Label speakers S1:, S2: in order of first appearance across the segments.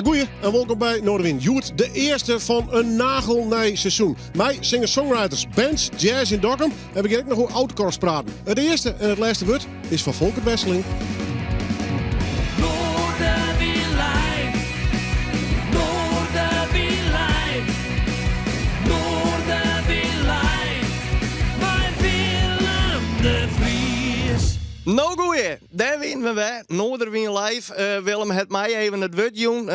S1: Goeie en welkom bij Noorderwind Youth, de eerste van een nagelnij seizoen. Mij, singer-songwriters, bands, jazz in Dokkum heb ik nog over oud-korps praten. Het eerste en het laatste woord is van Volker Besseling.
S2: Noorderwind live, Noorderwind live, Noorderwind live, bij Willem de Vries.
S3: Nou goeie, daar winnen we. Noorderwind live. Willem het mij even het woord doen.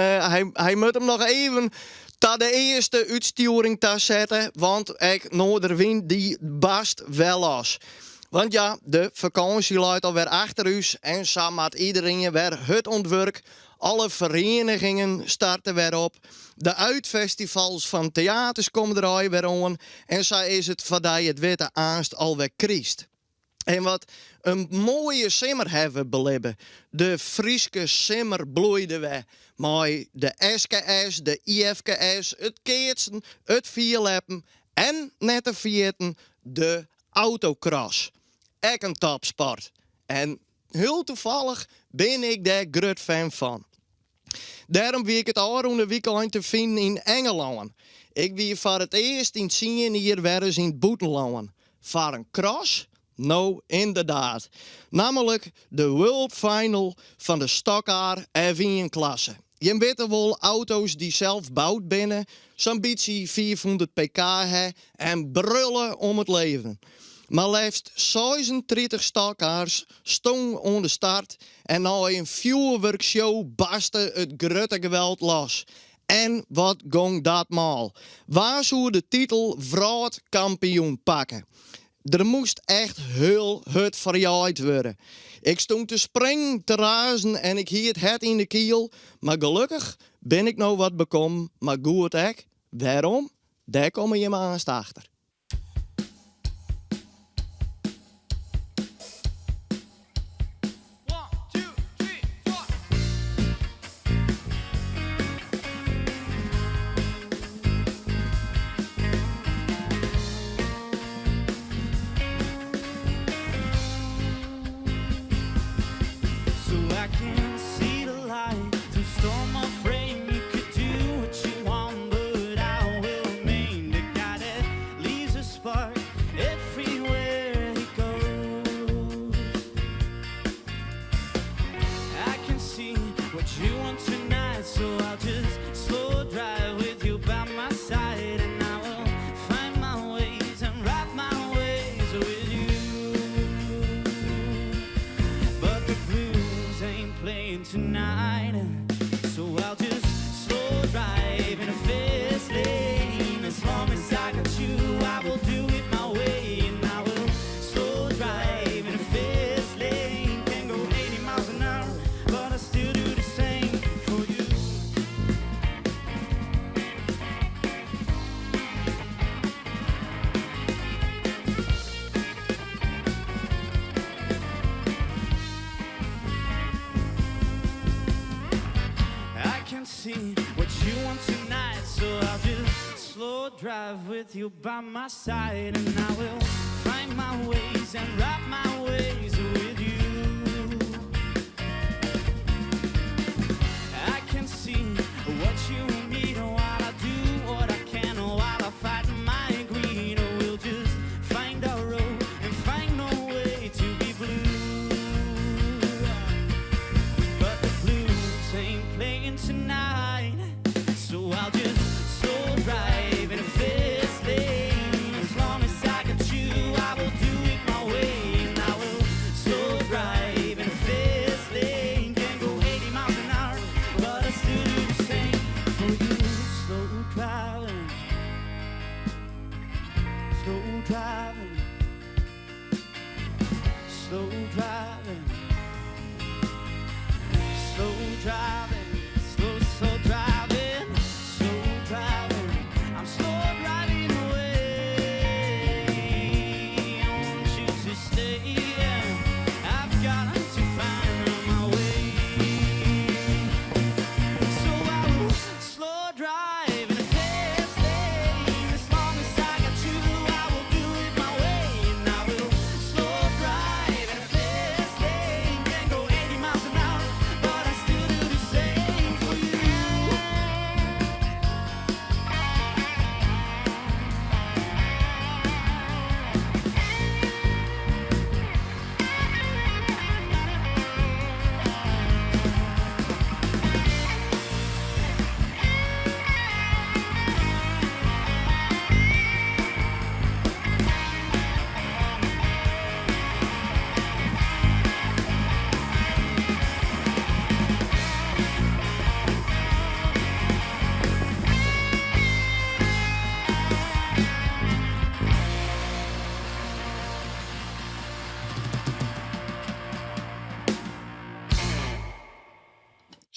S3: Hij moet hem nog even tot de eerste uitsturing te zetten. Want Noorderwind die barst wel los. Want ja, de vakantie luidt alweer achter ons. En samen met iedereen weer het ontwerp. Alle verenigingen starten weer op. De uitfestivals van theaters komen er weer aan. En zo is het vandaag het witte aanst alweer kriest. En wat een mooie simmer hebben we beleven. De Frieske simmer bloeide we. Maar de SKS, de IFKS, het keertsen, het vierleppen en net te vierten de autocross. Ek een topsport. En heel toevallig ben ik daar groot fan van. Daarom wie ik het aanroende weekend te vinden in Engeland. Ik wie voor het eerst in 10 jaar weer eens in Boetenland. Voor een cross? Nou, inderdaad. Namelijk de World Final van de Stockcar F1-klasse. Je weet wel auto's die zelf bouwd binnen, zo'n beetje 400 pk hebben en brullen om het leven. Maar liefst 36 Stockcars stonden aan de start en na een vuurwerkshow barstte het grote geweld los. En wat ging dat mal? Waar zou de titel Vrouwkampioen pakken? Er moest echt heel het verjaard worden. Ik stond te springen, te razen en ik hield het in de kiel. Maar gelukkig ben ik nou wat bekomen, maar goed ek. Waarom? Daar komen je maar eens achter.
S2: Tonight, so I'll just slow drive in a fast lane. As long as I got you, I will do it my way. And I will slow drive in a fast lane. Can go 80 miles an hour, but I still do the same for you. See what you want tonight, so I'll just slow drive with you by my side, and I will find my ways and write my ways with you. I can see what you need while I do what I can, while I fight my greed. We'll just find our road and find no way to be blue. But the blues ain't playing tonight. So I'll just slow drive in a fast lane. As long as I got you, I will do it my way. And I will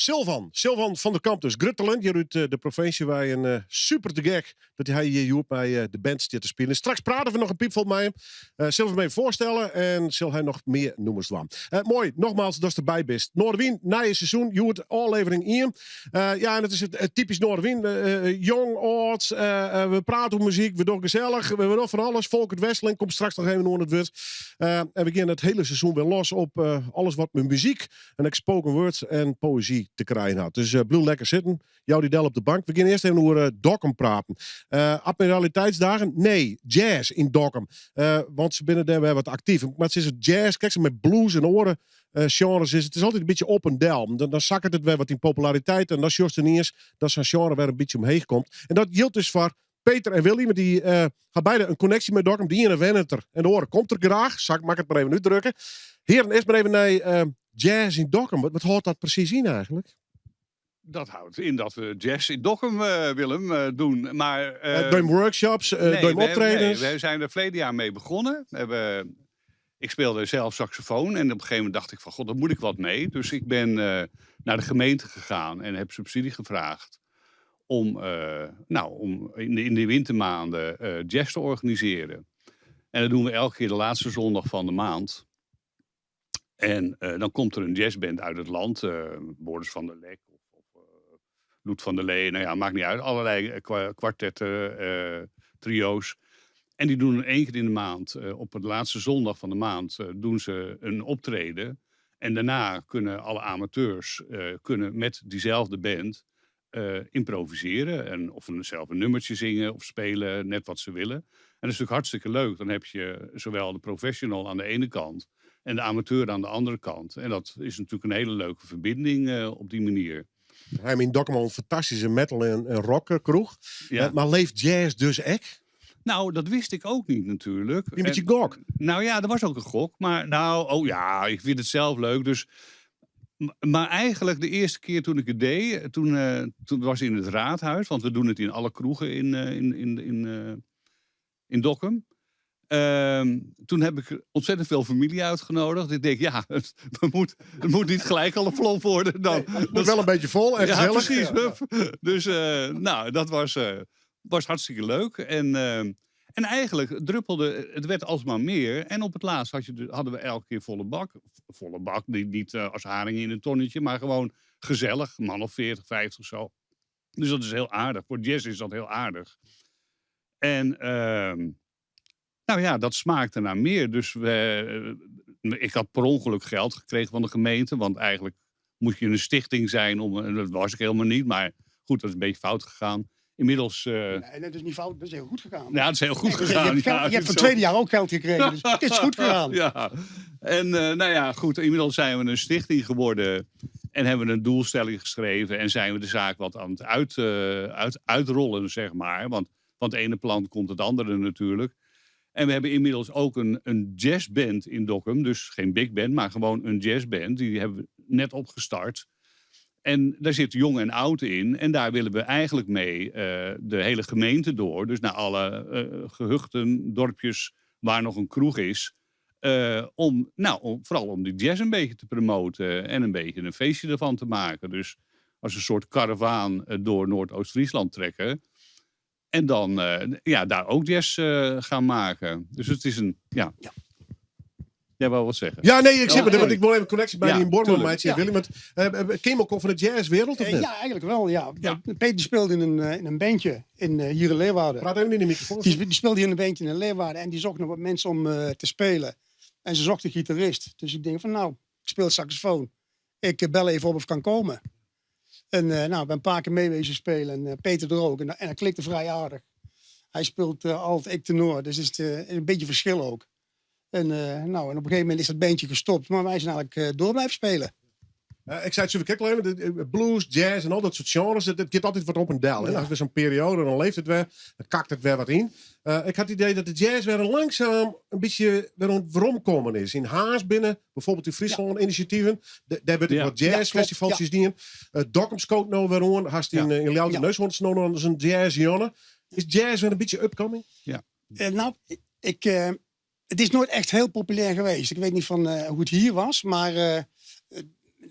S1: Sylvan van der Kamp dus. Groot talent hier uit de provincie. Wij een super te gek dat hij hier joep bij de band zit te spelen. Straks praten we nog een piepvol met hem. Zullen we hem even voorstellen en zal hij nog meer noemers doen. Mooi, nogmaals dat je erbij bent. Noorderwien, na je seizoen, joet aflevering 1. Ja, en het is het typisch Noorderwien. Jong, oud, we praten over muziek, we doen gezellig, we doen van alles. Volkert Wesseling komt straks nog even onder het woord. En we beginnen het hele seizoen weer los op alles wat met muziek en spoken words en poëzie te krijgen had. Dus blijf lekker zitten. Jou die del op de bank. We gaan eerst even over Dokkum praten. Admiraliteitsdagen? Nee, jazz in Dokkum. Want ze binnen daar weer wat actief. Maar het is het jazz. Kijk, ze met blues en oren. Genres is. Het is altijd een beetje op en down. Dan zakkert het weer wat in populariteit. En dat is juist de eerste dat zo'n genre weer een beetje omheen komt. En dat geldt dus voor Peter en Willy. Maar die gaan beide een connectie met Dokkum. Die ene wennet er. En de oren komt er graag. Mag ik het maar even uitdrukken. Heren, eerst maar even naar jazz in Dokkum. Wat houdt dat precies in eigenlijk?
S4: Dat houdt in dat we jazz in Dokkum, Willem, doen. Maar,
S1: doe je workshops, doe je optredens?
S4: Nee, we zijn er verleden jaar mee begonnen. Ik speelde zelf saxofoon en op een gegeven moment dacht ik van... God, daar moet ik wat mee. Dus ik ben naar de gemeente gegaan en heb subsidie gevraagd... om in de wintermaanden jazz te organiseren. En dat doen we elke keer de laatste zondag van de maand... En dan komt er een jazzband uit het land, Boris van der Lek of Loet van der Lee, nou ja, maakt niet uit. Allerlei kwartetten, trio's. En die doen 1 keer in de maand, op de laatste zondag van de maand, doen ze een optreden. En daarna kunnen alle amateurs kunnen met diezelfde band improviseren. En of zelf een nummertje zingen of spelen, net wat ze willen. En dat is natuurlijk hartstikke leuk. Dan heb je zowel de professional aan de ene kant... en de amateur aan de andere kant. En dat is natuurlijk een hele leuke verbinding op die manier.
S1: Hij in Dokkum een fantastische metal- en rockkroeg.
S4: Ja.
S1: Maar leeft jazz dus echt?
S4: Nou, dat wist ik ook niet natuurlijk.
S1: Een beetje gok.
S4: Nou ja, er was ook een gok. Maar ik vind het zelf leuk. Dus, maar eigenlijk de eerste keer toen ik het deed... Toen was het in het raadhuis. Want we doen het in alle kroegen in Dokkum. Toen heb ik ontzettend veel familie uitgenodigd. Ik denk, ja, het moet niet gelijk al een flop worden. Dan,
S1: Nee, het moet wel een beetje vol en
S4: ja,
S1: gezellig.
S4: precies. Ja. Dus dat was hartstikke leuk. En eigenlijk druppelde, het werd alsmaar meer. En op het laatst hadden we elke keer volle bak. Volle bak, niet als haring in een tonnetje, maar gewoon gezellig. Man of 40, 50 zo. Dus dat is heel aardig. Voor jazz is dat heel aardig. En... Nou ja, dat smaakte naar meer. Dus ik had per ongeluk geld gekregen van de gemeente. Want eigenlijk moest je een stichting zijn. Dat was ik helemaal niet. Maar goed, dat is een beetje fout gegaan. Inmiddels...
S5: Nee, dat is niet fout. Dat is heel goed gegaan.
S4: Ja, het is heel goed gegaan.
S5: Je hebt van het tweede jaar ook geld gekregen. Dus het is goed gegaan.
S4: Ja. En goed. Inmiddels zijn we een stichting geworden. En hebben we een doelstelling geschreven. En zijn we de zaak wat aan het uitrollen, zeg maar. Want van het ene plan komt het andere natuurlijk. En we hebben inmiddels ook een jazzband in Dokkum. Dus geen big band, maar gewoon een jazzband. Die hebben we net opgestart. En daar zit jong en oud in. En daar willen we eigenlijk mee de hele gemeente door. Dus naar alle gehuchten, dorpjes waar nog een kroeg is. Vooral om die jazz een beetje te promoten. En een beetje een feestje ervan te maken. Dus als een soort karavaan door Noordoost-Friesland trekken... En dan daar ook jazz gaan maken. Dus het is een... Ja. Jij wou wat zeggen?
S1: Ja, nee, ik wil even connectie bij die in Bornholm.
S4: tuurlijk.
S1: Willy, ken je ook van de jazzwereld of niet?
S5: Ja, eigenlijk wel, ja. Peter speelde in een bandje hier in Leeuwarden.
S1: Praat even in de microfoon.
S5: Die speelde hier in een bandje in Leeuwarden. En die zocht nog wat mensen om te spelen. En ze zocht een gitarist. Dus ik denk van ik speel saxofoon. Ik bel even op of kan komen. En ben een paar keer meewezen spelen. En Peter er ook. En dat klikte vrij aardig. Hij speelt alt, ik tenor. Dus het is een beetje verschil ook. En op een gegeven moment is dat bandje gestopt. Maar wij zijn eigenlijk door blijven spelen.
S1: Ik zei het zo even, blues, jazz en al dat soort genres. Het gaat altijd wat op en dal. Ja. Als we zo'n periode, dan leeft het weer. Dan kakt het weer wat in. Ik had het idee dat de jazz weer langzaam een beetje weer komen is. In Haas binnen, bijvoorbeeld in Friesland initiatieven. Daar werd wat jazzfestivals die Dokkum scoot nou weer aan. Haast in Ljouwert Neushoorn nou nog eens een jazz jonne. Is jazz weer een beetje upcoming?
S4: Ja.
S5: Het is nooit echt heel populair geweest. Ik weet niet van hoe het hier was, maar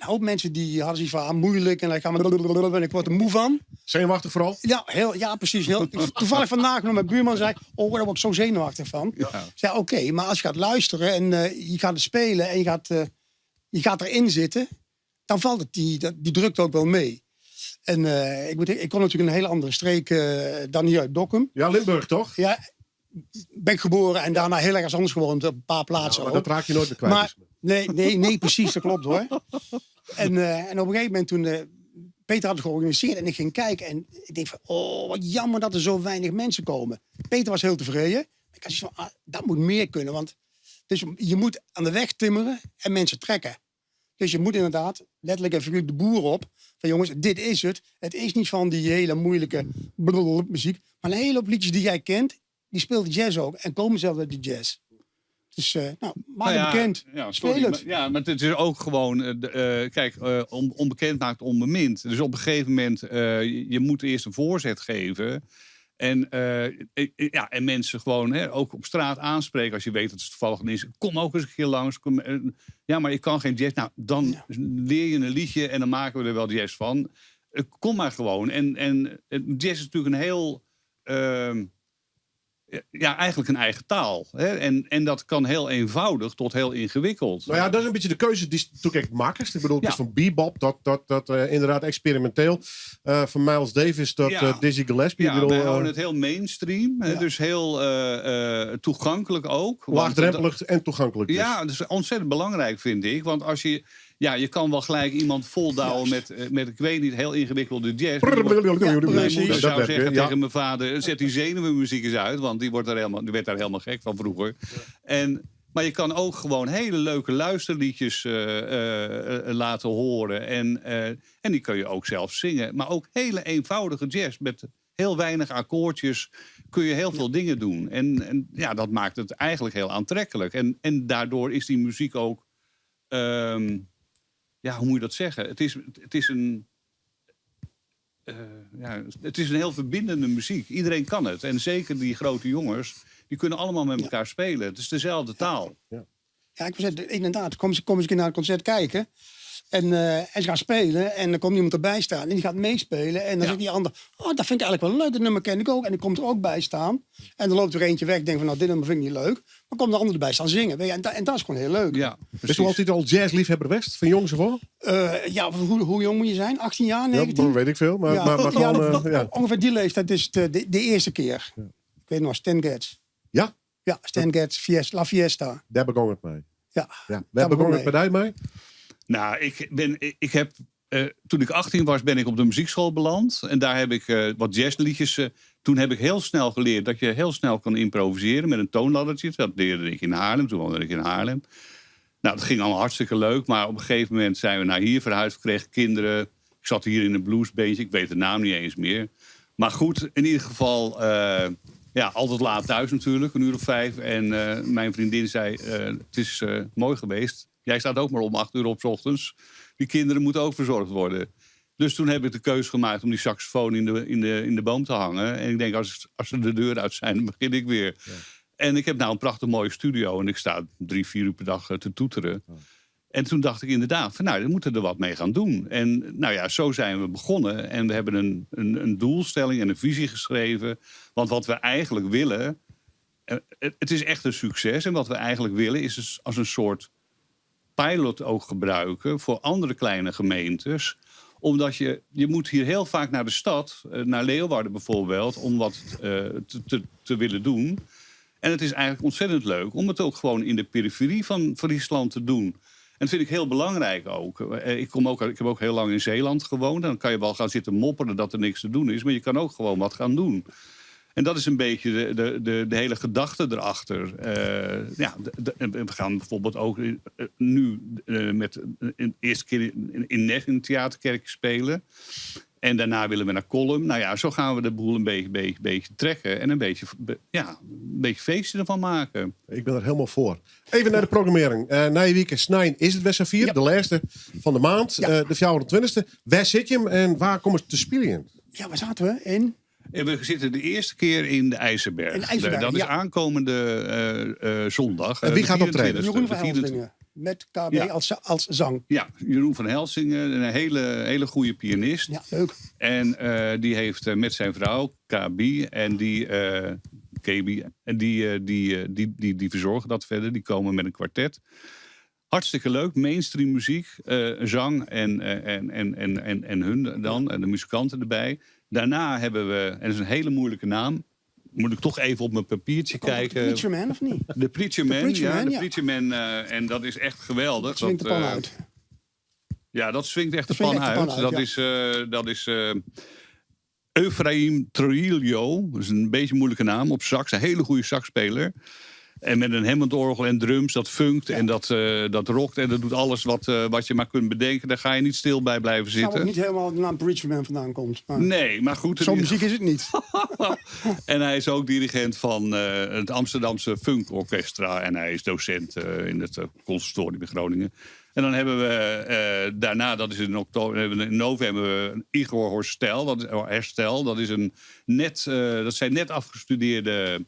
S5: een hoop mensen die hadden zoiets van moeilijk en dan gaan we en ik word er moe van.
S1: Zenuwachtig vooral?
S5: Ja, precies. Toevallig vandaag nog mijn buurman zei, daar word ik zo zenuwachtig van.
S4: Ja.
S5: Ik zei, oké, maar als je gaat luisteren en je gaat het spelen en je gaat erin zitten, dan valt het die drukt ook wel mee. En ik kom natuurlijk in een hele andere streek dan hier uit Dokkum.
S1: Ja, Limburg toch?
S5: Ja, ben ik geboren en daarna heel ergens anders gewoond op een paar plaatsen
S1: Maar
S5: ook.
S1: dat raak je nooit meer kwijt.
S5: Maar nee, precies, dat klopt hoor. En op een gegeven moment toen Peter had het georganiseerd en ik ging kijken en ik denk van, wat jammer dat er zo weinig mensen komen. Peter was heel tevreden. Ik had zoiets van, dat moet meer kunnen, want dus je moet aan de weg timmeren en mensen trekken. Dus je moet inderdaad letterlijk en figuurlijk de boer op. Van jongens, dit is het. Het is niet van die hele moeilijke muziek, maar een hele hoop liedjes die jij kent, die speelt de jazz ook en komen zelf uit de jazz. Dus maak het bekend.
S4: Ja,
S5: Speel
S4: sorry,
S5: het.
S4: maar het is ook gewoon... kijk, onbekend maakt onbemind. Dus op een gegeven moment... je moet eerst een voorzet geven. En mensen gewoon ook op straat aanspreken... als je weet dat het toevallig is. Kom ook eens een keer langs. Ja, maar ik kan geen jazz. Nou, dan leer je een liedje... en dan maken we er wel jazz van. Kom maar gewoon. En jazz is natuurlijk een heel... eigenlijk een eigen taal. Hè? En dat kan heel eenvoudig tot heel ingewikkeld.
S1: Nou ja, dat is een beetje de keuze die natuurlijk het makkelijkst. Ik bedoel, het is van bebop tot inderdaad experimenteel. Van Miles Davis tot Dizzy Gillespie.
S4: Ja,
S1: ik bedoel,
S4: wij houden het heel mainstream. Hè? Dus heel toegankelijk ook.
S1: laagdrempelig en toegankelijk.
S4: Ja, dat is ontzettend belangrijk, vind ik. Want als je... Ja, je kan wel gelijk iemand voldouwen met ik weet niet, heel ingewikkelde jazz. Mijn moeder zou zeggen tegen mijn vader, zet die zenuwenmuziek eens uit. Want die werd daar helemaal gek van vroeger. Maar je kan ook gewoon hele leuke luisterliedjes laten horen. En die kun je ook zelf zingen. Maar ook hele eenvoudige jazz. Met heel weinig akkoordjes kun je heel veel dingen doen. En dat maakt het eigenlijk heel aantrekkelijk. En daardoor is die muziek ook... hoe moet je dat zeggen? Het is een heel verbindende muziek. Iedereen kan het. En zeker die grote jongens, die kunnen allemaal met elkaar spelen. Het is dezelfde taal.
S5: Ja, ik wil zeggen, inderdaad, kom eens een keer naar het concert kijken. En ze gaan spelen en dan komt iemand erbij staan en die gaat meespelen. En dan zegt die ander, dat vind ik eigenlijk wel leuk, dat nummer ken ik ook. En die komt er ook bij staan. En dan loopt er eentje weg, denkt van, nou, dit nummer vind ik niet leuk. Maar komt de ander erbij staan zingen. Weet je, en dat is gewoon heel leuk.
S4: Ja,
S1: Is u altijd al jazzliefhebber geweest, van jongs af aan?
S5: Hoe jong moet je zijn? 18 jaar, 19?
S1: Ja, weet ik veel. Maar gewoon...
S5: Ongeveer die leeftijd is de eerste keer. Ik weet nog, Stan Getz.
S1: Ja?
S5: Ja, Stan Getz, La Fiesta.
S1: Daar begon het mee.
S5: Ja.
S1: Waar begon het bij mij?
S4: Nou, ik heb... toen ik 18 was, ben ik op de muziekschool beland. En daar heb ik wat jazzliedjes... toen heb ik heel snel geleerd dat je heel snel kan improviseren met een toonladdertje. Dat leerde ik in Haarlem. Toen woonde ik in Haarlem. Nou, dat ging allemaal hartstikke leuk. Maar op een gegeven moment zijn we naar hier verhuisd. Kregen kinderen. Ik zat hier in een bluesbeentje. Ik weet de naam niet eens meer. Maar goed, in ieder geval... altijd laat thuis natuurlijk. 5:00. En mijn vriendin zei... het is mooi geweest. Jij staat ook maar om 8:00 op 's ochtends. Die kinderen moeten ook verzorgd worden. Dus toen heb ik de keuze gemaakt om die saxofoon in de boom te hangen. En ik denk, als ze de deur uit zijn, dan begin ik weer. Ja. En ik heb nou een prachtig mooie studio. En ik sta 3-4 uur per dag te toeteren. Ja. En toen dacht ik inderdaad, we moeten er wat mee gaan doen. En zo zijn we begonnen. En we hebben een doelstelling en een visie geschreven. Want wat we eigenlijk willen... Het is echt een succes. En wat we eigenlijk willen is dus als een soort... pilot ook gebruiken voor andere kleine gemeentes. Omdat je moet hier heel vaak naar de stad, naar Leeuwarden bijvoorbeeld, om wat te willen doen. En het is eigenlijk ontzettend leuk om het ook gewoon in de periferie van Friesland te doen. En dat vind ik heel belangrijk ook. Ik heb ook heel lang in Zeeland gewoond. En dan kan je wel gaan zitten mopperen dat er niks te doen is. Maar je kan ook gewoon wat gaan doen. En dat is een beetje de hele gedachte erachter. We gaan bijvoorbeeld ook nu met de eerste keer in Nes in het theaterkerk spelen. En daarna willen we naar Kolm. Nou ja, zo gaan we de boel een beetje trekken. En een beetje feestje ervan maken.
S1: Ik ben er helemaal voor. Even naar de programmering. Na je week snijden is het West 4, de laatste van de maand. De 24e. Waar zit je hem en waar kom je te spelen?
S5: Ja, waar zaten we? In...
S4: We zitten de eerste keer in de IJzerberg. Dat is aankomende zondag.
S1: En wie gaat optreden?
S5: Jeroen van Helsdingen. met KB
S4: Ja.
S5: als zang.
S4: Ja, Jeroen van Helsingen, een hele goede pianist.
S5: Ja, leuk.
S4: En die heeft met zijn vrouw, KB, en KB, en die verzorgen dat verder. Die komen met een kwartet. Hartstikke leuk, mainstream muziek, zang en hun dan, en de muzikanten erbij. Daarna hebben we, en dat is een hele moeilijke naam, moet ik toch even op mijn papiertje kijken.
S5: Preacher Man, of niet?
S4: De Preacher Man,
S5: Preacher
S4: Preacher Man, en dat is echt geweldig.
S5: Swingt de pan uit.
S4: Ja, dat swingt echt de
S5: swingt
S4: pan
S5: echt de
S4: uit.
S5: pan uit,
S4: Dat is Ephraim Trujillo, dat is een beetje een moeilijke naam, op sax. Een hele goede saxspeler. En met een Hammond-orgel en drums, dat funkt en dat rockt. En dat doet alles wat je maar kunt bedenken. Daar ga je niet stil bij blijven
S5: Ik snap
S4: zitten.
S5: ook niet helemaal de naam Preacher Man vandaan komt. Maar
S4: Nee, maar goed.
S5: zo'n muziek is het niet.
S4: En hij is ook dirigent van het Amsterdamse Funk Orchestra. En hij is docent in het conservatorium in Groningen. En dan hebben we daarna, dat is in oktober, in november, Igor Herstel. Dat zijn net afgestudeerde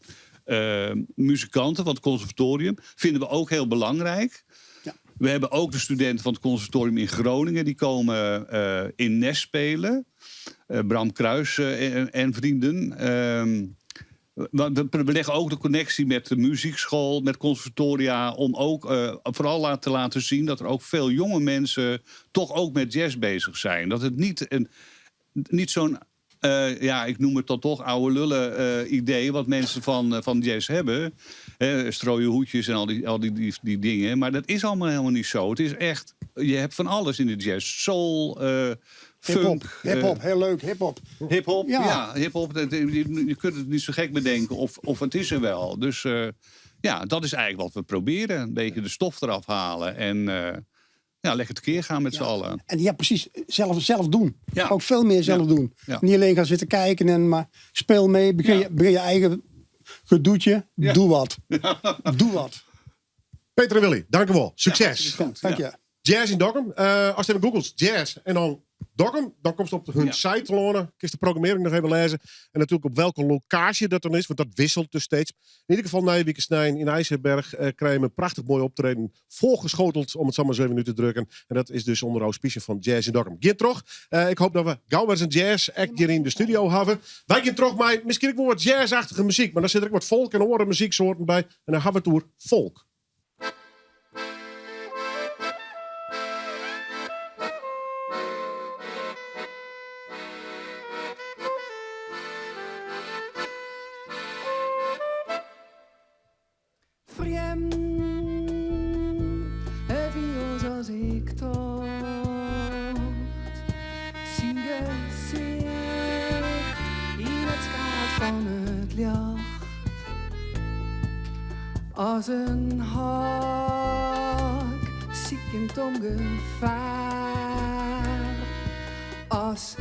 S4: muzikanten van het conservatorium. Vinden we ook heel belangrijk.
S5: Ja.
S4: We hebben ook de studenten van het conservatorium in Groningen. Die komen in Nes spelen. Bram Kruis en vrienden. We leggen ook de connectie met de muziekschool, met conservatoria, om ook vooral te laten zien dat er ook veel jonge mensen toch ook met jazz bezig zijn. Dat het niet zo'n, ik noem het dan toch oude lullen idee wat mensen van jazz hebben. Strooien hoedjes en al die dingen. Maar dat is allemaal helemaal niet zo. Het is echt, je hebt van alles in de jazz. Soul, funk.
S5: Hip-hop, heel leuk, hip-hop.
S4: Hip-hop,
S5: Ja.
S4: ja, hip-hop. Je kunt het niet zo gek bedenken of het is er wel. Dus dat is eigenlijk wat we proberen. Een beetje de stof eraf halen en lekker tekeer gaan met z'n allen.
S5: En ja, precies, zelf doen.
S4: Ja.
S5: Ook veel meer zelf doen.
S4: Ja.
S5: Niet alleen gaan zitten kijken, maar speel mee. Begin je eigen gedoetje.
S4: Ja.
S5: Doe wat. Doe wat.
S1: Peter en Willy, dank u wel. Succes.
S5: Ja, dank je.
S1: Jazz in Dokkum. Als je even googelt jazz en dan Dokkum, dan komt het op hun site te lonen. Kun je de programmering nog even lezen. En natuurlijk op welke locatie dat dan is, want dat wisselt dus steeds. In ieder geval, Nijwekersnijn in IJsselberg krijgen we een prachtig mooi optreden. Volgeschoteld, om het zo maar 7 minuten te drukken. En dat is dus onder auspicie van Jazz in Dokkum. Geen terug. Ik hoop dat we gauw weer eens een jazz act hier in de studio hebben. Wij gaan terug met misschien ook wel wat jazzachtige muziek. Maar dan zit er ook wat volk en andere muzieksoorten bij. En dan hebben we het over volk.
S6: Vreemd, het wie zoals ik dacht. Zijn gezicht in het schaat van het licht. Als een hak, ziekend ongevaar. Als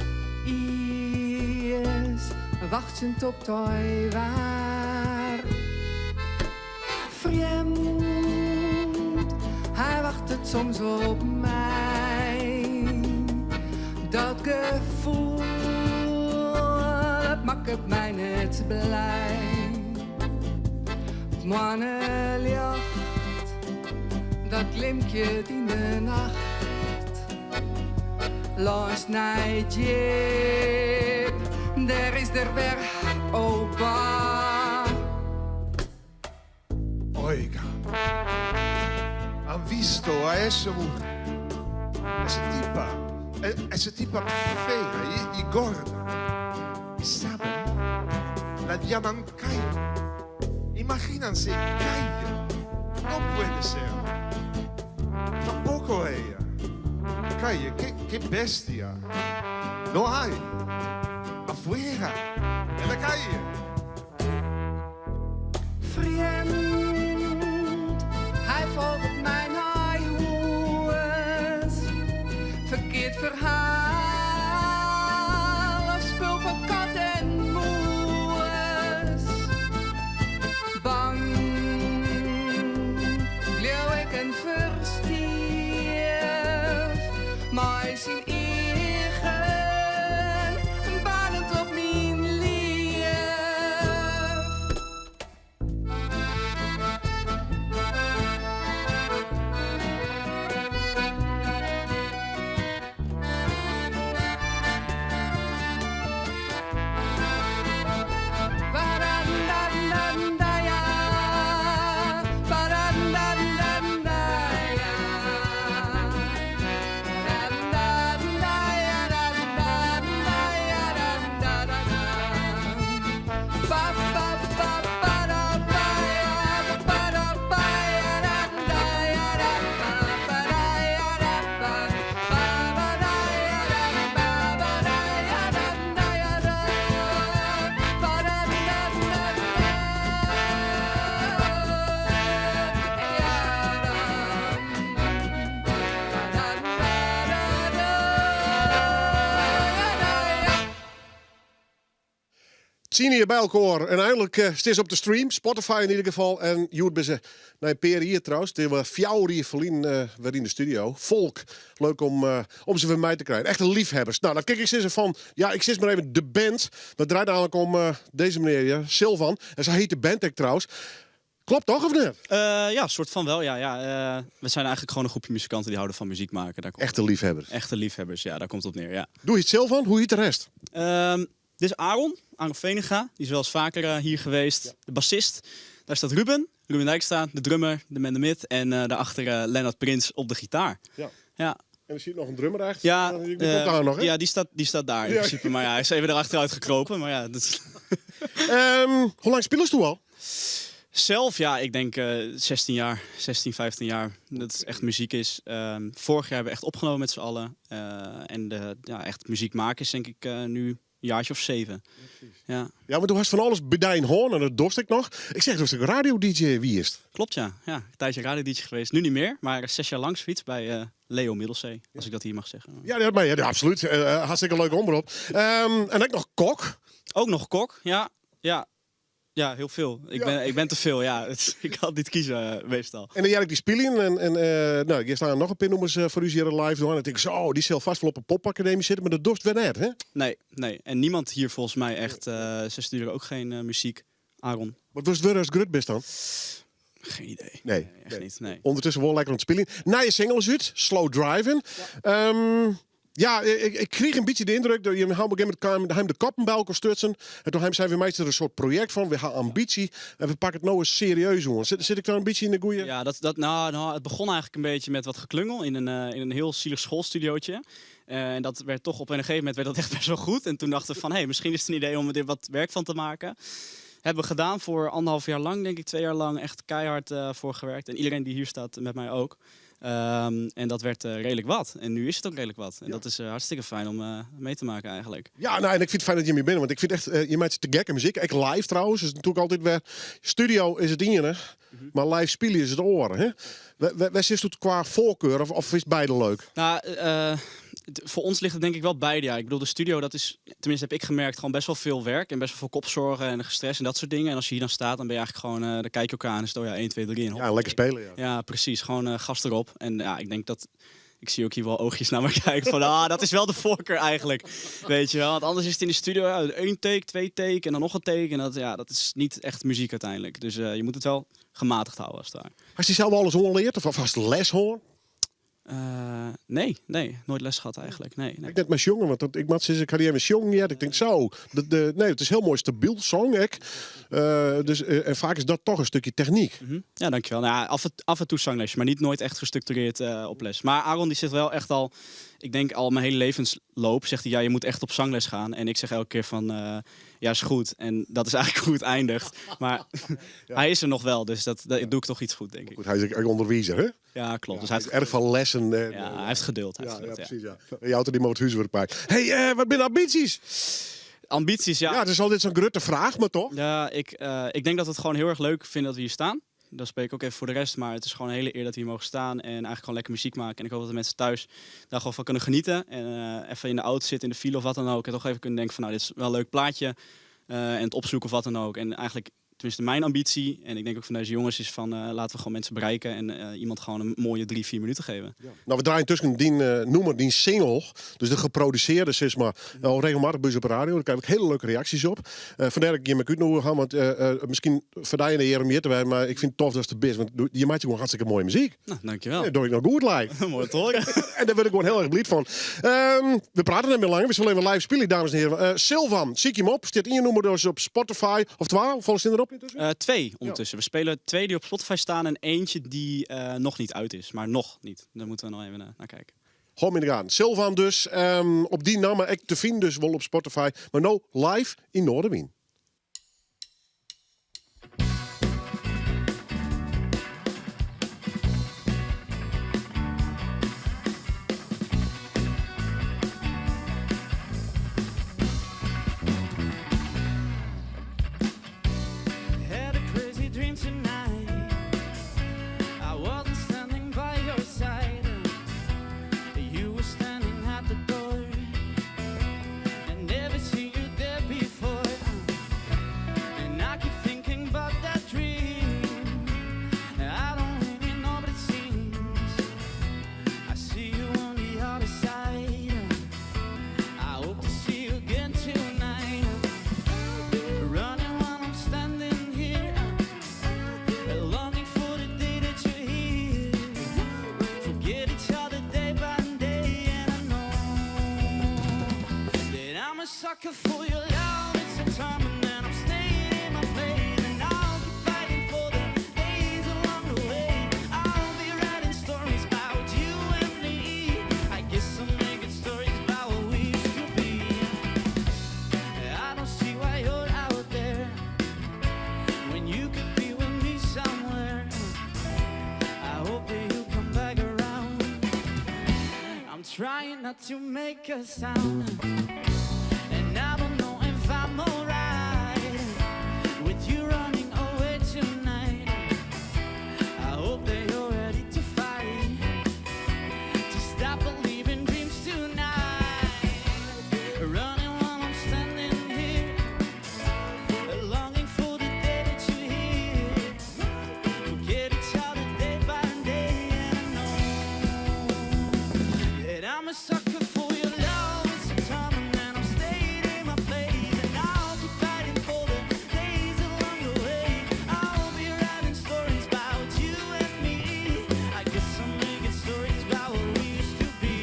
S6: iets wachtend op toi waar. Vreemd, hij wacht het soms op mij. Dat gevoel, dat maakt mij net blij. Het mannenlicht, dat glimpje in de nacht. Last night, Jip, daar is de weg open.
S7: Oiga, han visto a ese tipa fea y gorda. Y saben, la llaman Kaya. Imagínense, Kaya. No puede ser. Tampoco ella. Kaya, qué bestia. No hay. Afuera, en la calle.
S6: Vreemd, hij volgt mij naar huis. Verkeerd verhaal, of spul van kat en moes. Bang, leeuw ik en verstierf, maar zijn eigen banend op mijn lief.
S1: Zien hier bij elkaar. En eindelijk is op de stream. Spotify in ieder geval. En Joet bij ze naar een paar hier trouwens. Die we 4 hier verliezen weer in de studio. Volk. Leuk om ze weer mij te krijgen. Echte liefhebbers. Nou, dan kijk ik ze van. Ja, ik zit maar even de band. Dat draait eigenlijk om deze meneer, ja, Silvan. En ze heet de band ook trouwens. Klopt toch of niet?
S8: Ja, soort van wel. Ja. We zijn eigenlijk gewoon een groepje muzikanten die houden van muziek maken. Daar komt
S1: Echte liefhebbers.
S8: Echte liefhebbers, ja, daar komt het op neer. Ja.
S1: Doe je het Silvan? Hoe heet de rest?
S8: Dit is Aaron Venega. Die is wel eens vaker hier geweest. De bassist. Daar staat Ruben Dijkstra, de drummer, de man de mid. En daarachter Lennart Prins op de gitaar.
S1: Ja.
S8: Ja.
S1: En er zit nog een drummer achter.
S8: Ja,
S1: Die komt daar nog, hè?
S8: ja, die staat daar in principe. Maar ja, hij is even erachteruit gekropen. Maar ja, dat is...
S1: Hoe lang spelen ze toen al?
S8: Zelf, ja, ik denk 16, 15 jaar. Dat het echt muziek is. Vorig jaar hebben we echt opgenomen met z'n allen. Echt muziek maken is denk ik nu een jaartje of 7. Ja.
S1: Ja, maar toen was van alles bedijn hoorn en dat dorst ik nog. Ik zeg, dus een radio-dj, wie is het?
S8: Klopt, ja. Ja, een tijdje radio-dj geweest. Nu niet meer, maar 6 jaar lang zoiets bij Leo Middelzee. Als ik dat hier mag zeggen.
S1: Ja, absoluut. Hartstikke leuk onderop. En ik nog kok.
S8: Ook nog kok, ja. Ja, heel veel. Ik ben te veel, ja. Ik had niet kiezen meestal.
S1: En dan jij die spelen. En hier staan nog een pinnummers voor u hier live door. En ik denk zo, die zal vast wel op een popacademie zitten. Maar dat dorst weer net, hè?
S8: Nee. En niemand hier volgens mij echt. Ze sturen ook geen muziek. Aaron.
S1: Wat was het weer als Grutbest dan?
S8: Geen idee.
S1: Nee.
S8: Echt niet, nee.
S1: Ondertussen wel lekker aan het spelen. Na je singles uit, Slow Driving. Ja. Ik kreeg een beetje de indruk dat je hem de koppen bij elkaar stutsen. En toen zijn we meestal een soort project van. We hebben ambitie. En we pakken het nou eens serieus, jongen. Zit ik daar een beetje in de goeie?
S8: Ja, het begon eigenlijk een beetje met wat geklungel in een heel zielig schoolstudiootje. En dat werd toch op een gegeven moment werd dat echt best wel goed. En toen dachten we van, misschien is het een idee om er wat werk van te maken. Hebben we gedaan voor 1,5 jaar lang, denk ik, 2 jaar lang. Echt keihard voor gewerkt. En iedereen die hier staat met mij ook. En dat werd redelijk wat. En nu is het ook redelijk wat. En dat is hartstikke fijn om mee te maken eigenlijk.
S1: Ja, nou, en ik vind het fijn dat je hier bent. Want ik vind echt, je maakt te gekke muziek. Ik live trouwens. Dus natuurlijk altijd weer... Studio is het ene. Maar live spelen is het oren. Hè? Waar zit het qua voorkeur? Of is het beide leuk?
S8: Nou, voor ons ligt het denk ik wel beide. Ja. Ik bedoel, de studio, dat is, tenminste heb ik gemerkt, gewoon best wel veel werk. En best wel veel kopzorgen en stress en dat soort dingen. En als je hier dan staat, dan ben je eigenlijk gewoon... dan kijk je elkaar aan en is het, 1, 2, 3 en hop.
S1: Ja, lekker spelen, ja.
S8: Ja, precies. Gewoon gas erop. En ja, ik denk dat... Ik zie ook hier wel oogjes naar me kijken van, dat is wel de voorkeur eigenlijk. Weet je wel, want anders is het in de studio 1 take, 2 take en dan nog een take. En dat is niet echt muziek uiteindelijk. Dus je moet het wel gematigd houden als het daar.
S1: Has je zelf alles geleerd of was het les hoor?
S8: Nee, nooit les gehad eigenlijk. Nee.
S1: Ik net met jongen, want ik maak sinds ik carrière met jongen. Ja, ik denk zo. Nee, het is heel mooi stabiel song, ik. En vaak is dat toch een stukje techniek.
S8: Ja, dankjewel. Nou, af en toe zanglesje, maar niet nooit echt gestructureerd op les. Maar Aaron die zit wel echt al, ik denk al mijn hele levensloop, zegt hij, ja, je moet echt op zangles gaan. En ik zeg elke keer van, ja, is goed. En dat is eigenlijk hoe het eindigt. Maar hij is er nog wel, dus dat doe ik toch iets goed, denk ik.
S1: Goed, hij is een onderwijzer, hè?
S8: Ja, klopt.
S1: Ja,
S8: dus
S1: hij heeft erg veel lessen.
S8: Ja, hij heeft geduld.
S1: Ja, precies, ja. Je houdt er niet meer wat huiswerk bij. Hey, wat ben je ambities?
S8: Ambities, ja.
S1: Ja, het is altijd zo'n grote vraag, maar toch?
S8: Ja, ik denk dat we het gewoon heel erg leuk vinden dat we hier staan. Dat spreek ik ook even voor de rest, maar het is gewoon een hele eer dat we hier mogen staan en eigenlijk gewoon lekker muziek maken. En ik hoop dat de mensen thuis daar gewoon van kunnen genieten en even in de auto zitten, in de file of wat dan ook. En toch even kunnen denken van, nou, dit is wel een leuk plaatje en het opzoeken of wat dan ook. En eigenlijk, tenminste mijn ambitie, en ik denk ook van deze jongens, is van laten we gewoon mensen bereiken en iemand gewoon een mooie 3-4 minuten geven.
S1: Ja. Nou, we draaien tussen die single, dus de geproduceerde, zeg maar, al regelmatig bij op de radio. Daar krijg ik hele leuke reacties op. Vandaar dat ik je met u nog gaan, want misschien verdien je de heren meer te wijden, maar ik vind het tof dat het de best, want je maakt gewoon hartstikke mooie muziek.
S8: Nou, dankjewel.
S1: Dat doe ik nog goed lijkt.
S8: Mooi te horen.
S1: En daar ben ik gewoon heel erg blij van. We praten niet meer langer, we zullen even live spelen, dames en heren. Silvan, zie ik hem op, staat in je nummer dus op Spotify, of 12, volgens in erop?
S8: 2 ondertussen. We spelen 2 die op Spotify staan en eentje die nog niet uit is. Maar nog niet. Daar moeten we nog even naar kijken.
S1: Gewoon in de gaan. Silvan dus. Op die naam ik te vinden dus wel op Spotify. Maar nou live in Noorderwien.
S2: Had a crazy dream tonight. I wasn't standing by your side. You were standing at the door. I never seen you there before. sucker for your love. It's determined and I'm staying in my place. And I'll keep fighting for the days along the way. I'll be writing stories about you and me. I guess I'm making stories about what we used to be. I don't see why you're out there when you could be with me somewhere. I hope that you come back around. I'm trying not to make a sound, and I don't know if I'm alright with you running away tonight. I hope that you're ready to fight, to stop believing dreams tonight. Running while I'm standing here, longing for the day that you're here. Forget each other day by day, and I know that I'm a sucker for your love. It's determined and I'm staying in my place. And I'll keep fighting for the days along the way. I'll be writing stories about you and me. I guess I'm making stories about what we used to be.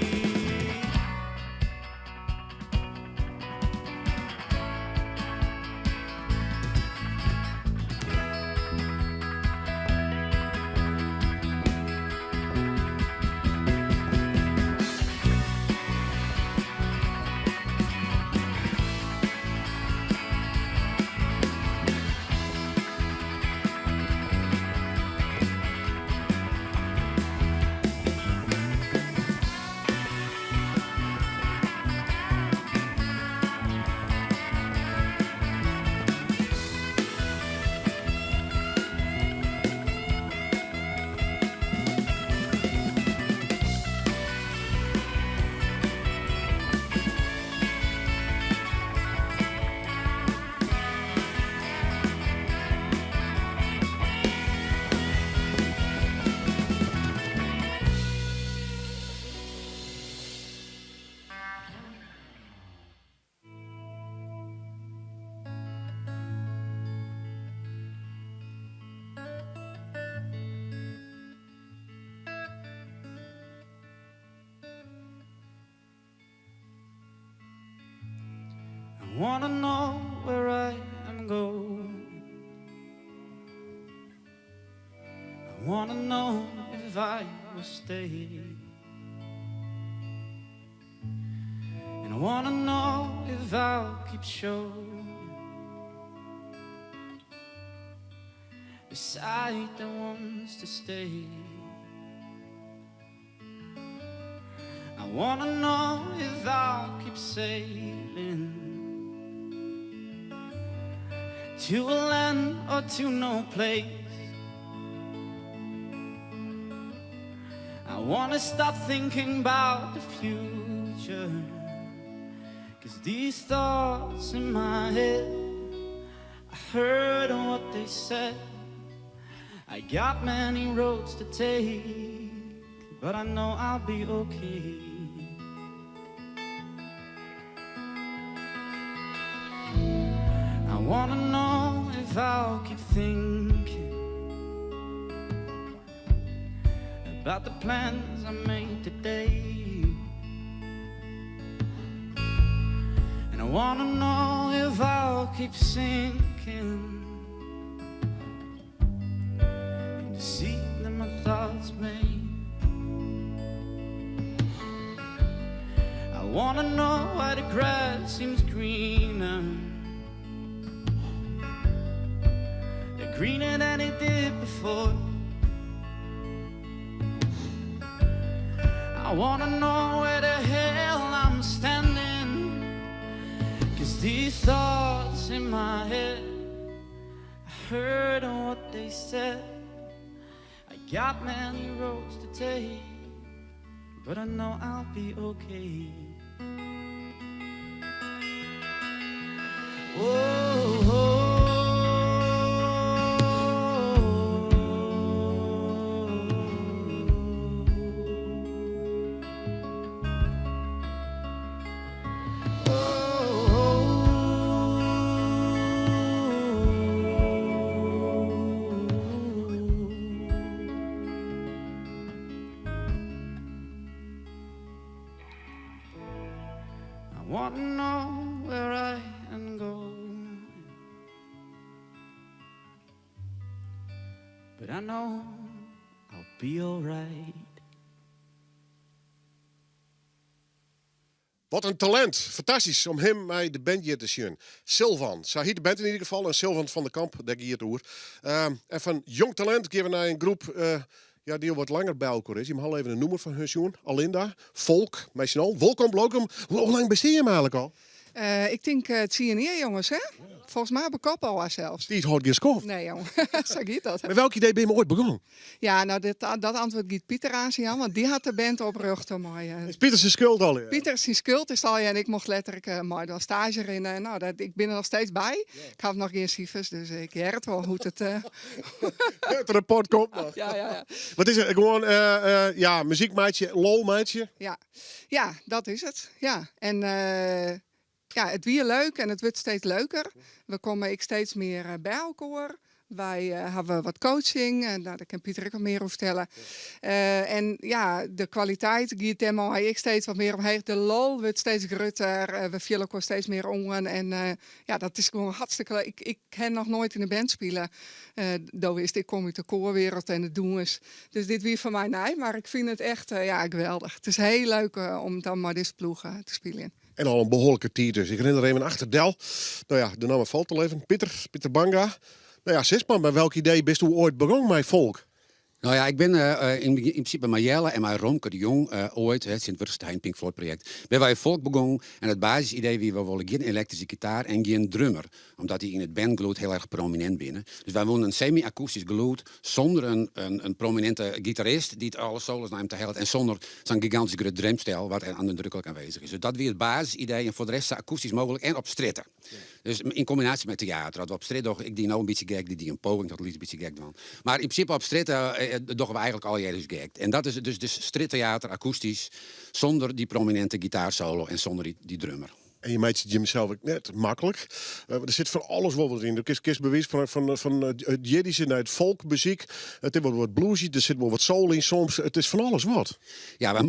S2: I wanna know where I am going. I wanna know if I will stay. And I wanna know if I'll keep showing beside the ones to stay. I wanna know if I'll keep sailing to a land or to no place. I wanna stop thinking about the future, 'cause these thoughts in my head, I heard what they said. I got many roads to take, but I know I'll be okay. I wanna know if I'll keep thinking about the plans I made today. And I wanna know if I'll keep sinking in the seat that my thoughts made. I wanna know why the grass seems greener, greener than it did before. I wanna know where the hell I'm standing, 'cause these thoughts in my head, I heard what they said. I got many roads to take, but I know I'll be okay. Whoa, whoa. but I know I'll be alright.
S1: Wat een talent. Fantastisch om hem bij de band hier te zien. Sylvan. Zo heet de band in ieder geval. En Sylvan van de Kamp, daar hier toe. En van jong talent geven we naar een groep ja, die al wat langer bij elkaar is. Je mag al even een noemer van hun zien. Alinda, Volk, meestal. Welkom, Blokum. Hoe lang besteed je hem eigenlijk al?
S6: Ik denk het zie je neer, jongens, hè? Volgens mij heb ik op al zelfs.
S1: Die houdt geen skof.
S6: Nee, jongen. Zo gaat dat.
S1: Met welk idee ben je ooit begonnen?
S6: Ja, nou, dat antwoord giet Pieter aan, Jan, want die had de band opgerucht. Maar,
S1: Is Pieter zijn schuld al? Ja.
S6: Pieter is zijn schuld is al, ja, en ik mocht letterlijk maar dan stage erin. Nou, ik ben er nog steeds bij. Ik heb nog geen cijfers, dus ik her het wel hoe het...
S1: Het rapport komt nog.
S6: Ja.
S1: Wat is het? Gewoon ja, muziekmaatje, lolmaatje?
S6: Ja, dat is het. Ja, en... ja, het weer leuk en het wordt steeds leuker. We komen steeds meer bij elkaar. Wij hebben wat coaching. Nou, daar kan Pieter ook al meer over vertellen. En ja, de kwaliteit gaat helemaal ik steeds wat meer omheen. De lol wordt steeds groter. We vullen elkaar steeds meer om. En ja, dat is gewoon hartstikke leuk. Ik ken nog nooit in een band spelen. Ik kom uit de koorwereld en het doen is. Dus dit weer van mij nee. Maar ik vind het echt ja, geweldig. Het is heel leuk om dan maar deze ploeg te spelen. En
S1: al een behoorlijke tijd dus. Ik herinner even achter Del. Nou ja, de naam valt al even. Pieter Banga. Nou ja, Sisman, bij welk idee bist u ooit begonnen met Volk?
S9: Nou ja, ik ben in principe met Jelle en met Romke de Jong ooit, het Sint-Wurstenheim Pink Floyd project, ben wij Volk begonnen. En het basisidee wie we willen geen elektrische gitaar en geen drummer. Omdat die in het bandgeluid heel erg prominent binnen. Dus wij wilden een semi-akoestisch geluid zonder een prominente gitarist die het alle solos naar hem te helpt. En zonder zo'n gigantisch groot drumstel wat er aan de drukkelijk aanwezig is. Dus dat weer het basisidee en voor de rest zo akoestisch mogelijk en op stritten. Ja. Dus in combinatie met theater. Dat we op stritten, ik die nou een beetje gek, die een poging tot een beetje gek doen. Maar in principe op stritten doen we eigenlijk al jaren gek. En dat is dus strittheater, akoestisch, zonder die prominente gitaarsolo en zonder die drummer.
S1: En je maakt het jezelf ook net makkelijk. Er zit van alles wel wat in. Er is bewijs van het Jiddische naar het folkmuziek. Het is wel wat bluesy, er zit wel wat soul in soms. Het is van alles wat.
S9: Ja,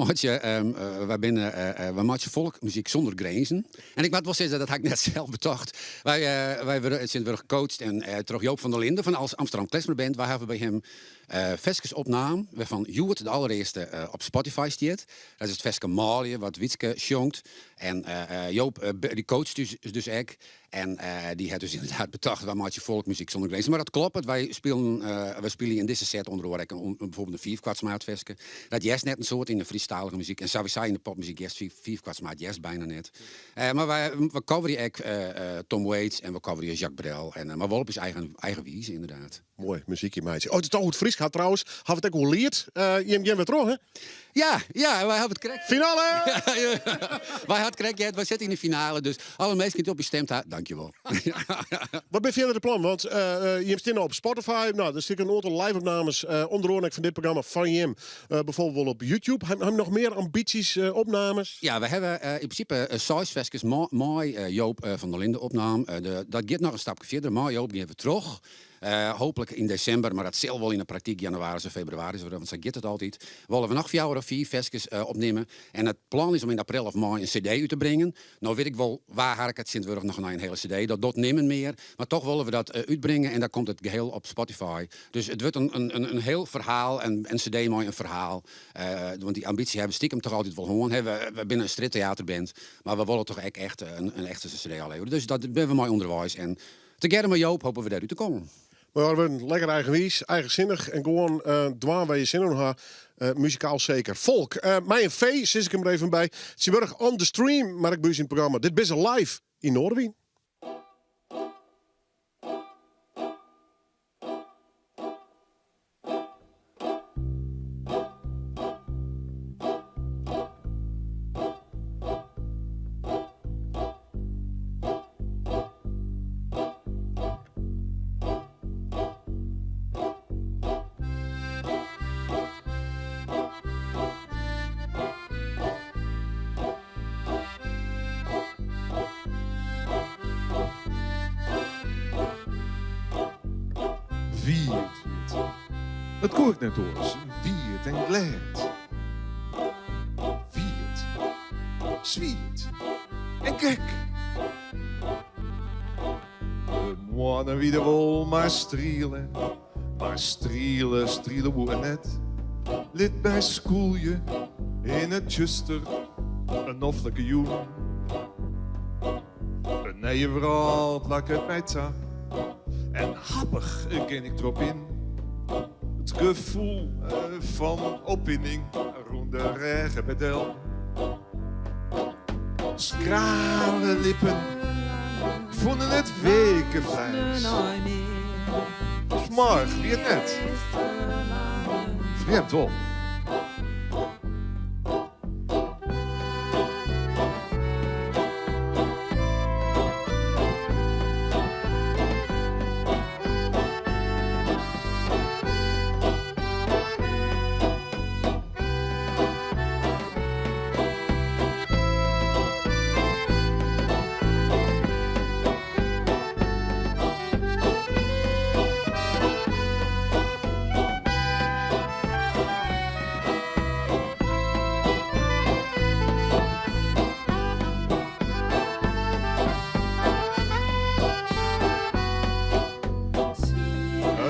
S9: wij maken folkmuziek zonder grenzen. En ik moet wel zeggen, dat heb ik net zelf betocht. Wij werden gecoacht en terug Joop van der Linden van Amsterdam Klezmerband. Wij hebben bij hem vestjes opname waarvan Joert de allereerste op Spotify staat. Dat is het vestje Malië, wat Witske zongt. En Joop die coacht dus ik. En die had dus inderdaad bedacht, waar maak je folkmuziek zonder grenzen. Maar dat klopt, wij spelen in deze set onder andere bijvoorbeeld een 4-kwartsmaat vestje. Dat is net een soort in de freestylige muziek. En sowieso in de popmuziek is 4-kwartsmaat is bijna net. Maar we coveren ook Tom Waits en we coveren Jacques Brel. Maar wel op zijn eigen wijze inderdaad.
S1: Mooi, muziekje meisje. Oh, het is al goed Fries gaat trouwens. Hebben we het ook al geleerd? Je weer terug, hè?
S9: Ja, wij hebben het correct.
S1: Finale!
S9: Wij hadden correct, wij zitten in de finale. Dus alle mensen die op je stemt hebben, dankjewel.
S1: Wat ben je verder de plan? Want je hebt op Spotify. Nou, er zitten een aantal live-opnames onder andere van dit programma van Jim. Bijvoorbeeld wel op YouTube. Hebben we nog meer ambities, opnames?
S9: Ja, we hebben in principe 6 vestjes mooi Joop van der Linden opname. Dat gaat nog een stapje verder. Maar Joop die even terug. Hopelijk in december, maar dat zal wel in de praktijk januari of februari, want zo gaat het altijd. Willen we nog 4 of 5 vestjes opnemen. En het plan is om in april of mei een cd uit te brengen. Nou weet ik wel, waar ga ik het Sint-Wurg nog naar een hele cd. Dat doet niemand meer. Maar toch willen we dat uitbrengen en dan komt het geheel op Spotify. Dus het wordt een heel verhaal, en een cd mooi een verhaal. Want die ambitie hebben we stiekem toch altijd wel gewoon. We binnen een strittheaterband, maar we willen toch echt een echte cd al leveren. Dus dat ben we mooi onderwijs. En together met Joop hopen we daaruit te komen.
S1: Maar we zijn lekker eigenwijs, eigenzinnig en gewoon dwaan waar je zin in hebt. Muzikaal zeker. Volk, mij een V, zit ik hem er even bij. Ze worden on the stream, maar ik ben in het programma. Dit is live in Noorderwien.
S7: Viert. Het koort net ons. Viert en glad. Viert. Zwiert. En kijk. De mannen wie de wol maar strielen. Maar strielen woe net. Lid bij schoelje in het juster, een noffelijke joen. Een nije wraald lak het mij ta. En happig ging ik erop in. Het gevoel van opwinding rond de regen bedel. Skrale lippen vonden het wekenvlees. Smorg, wie het net. Vreemd op.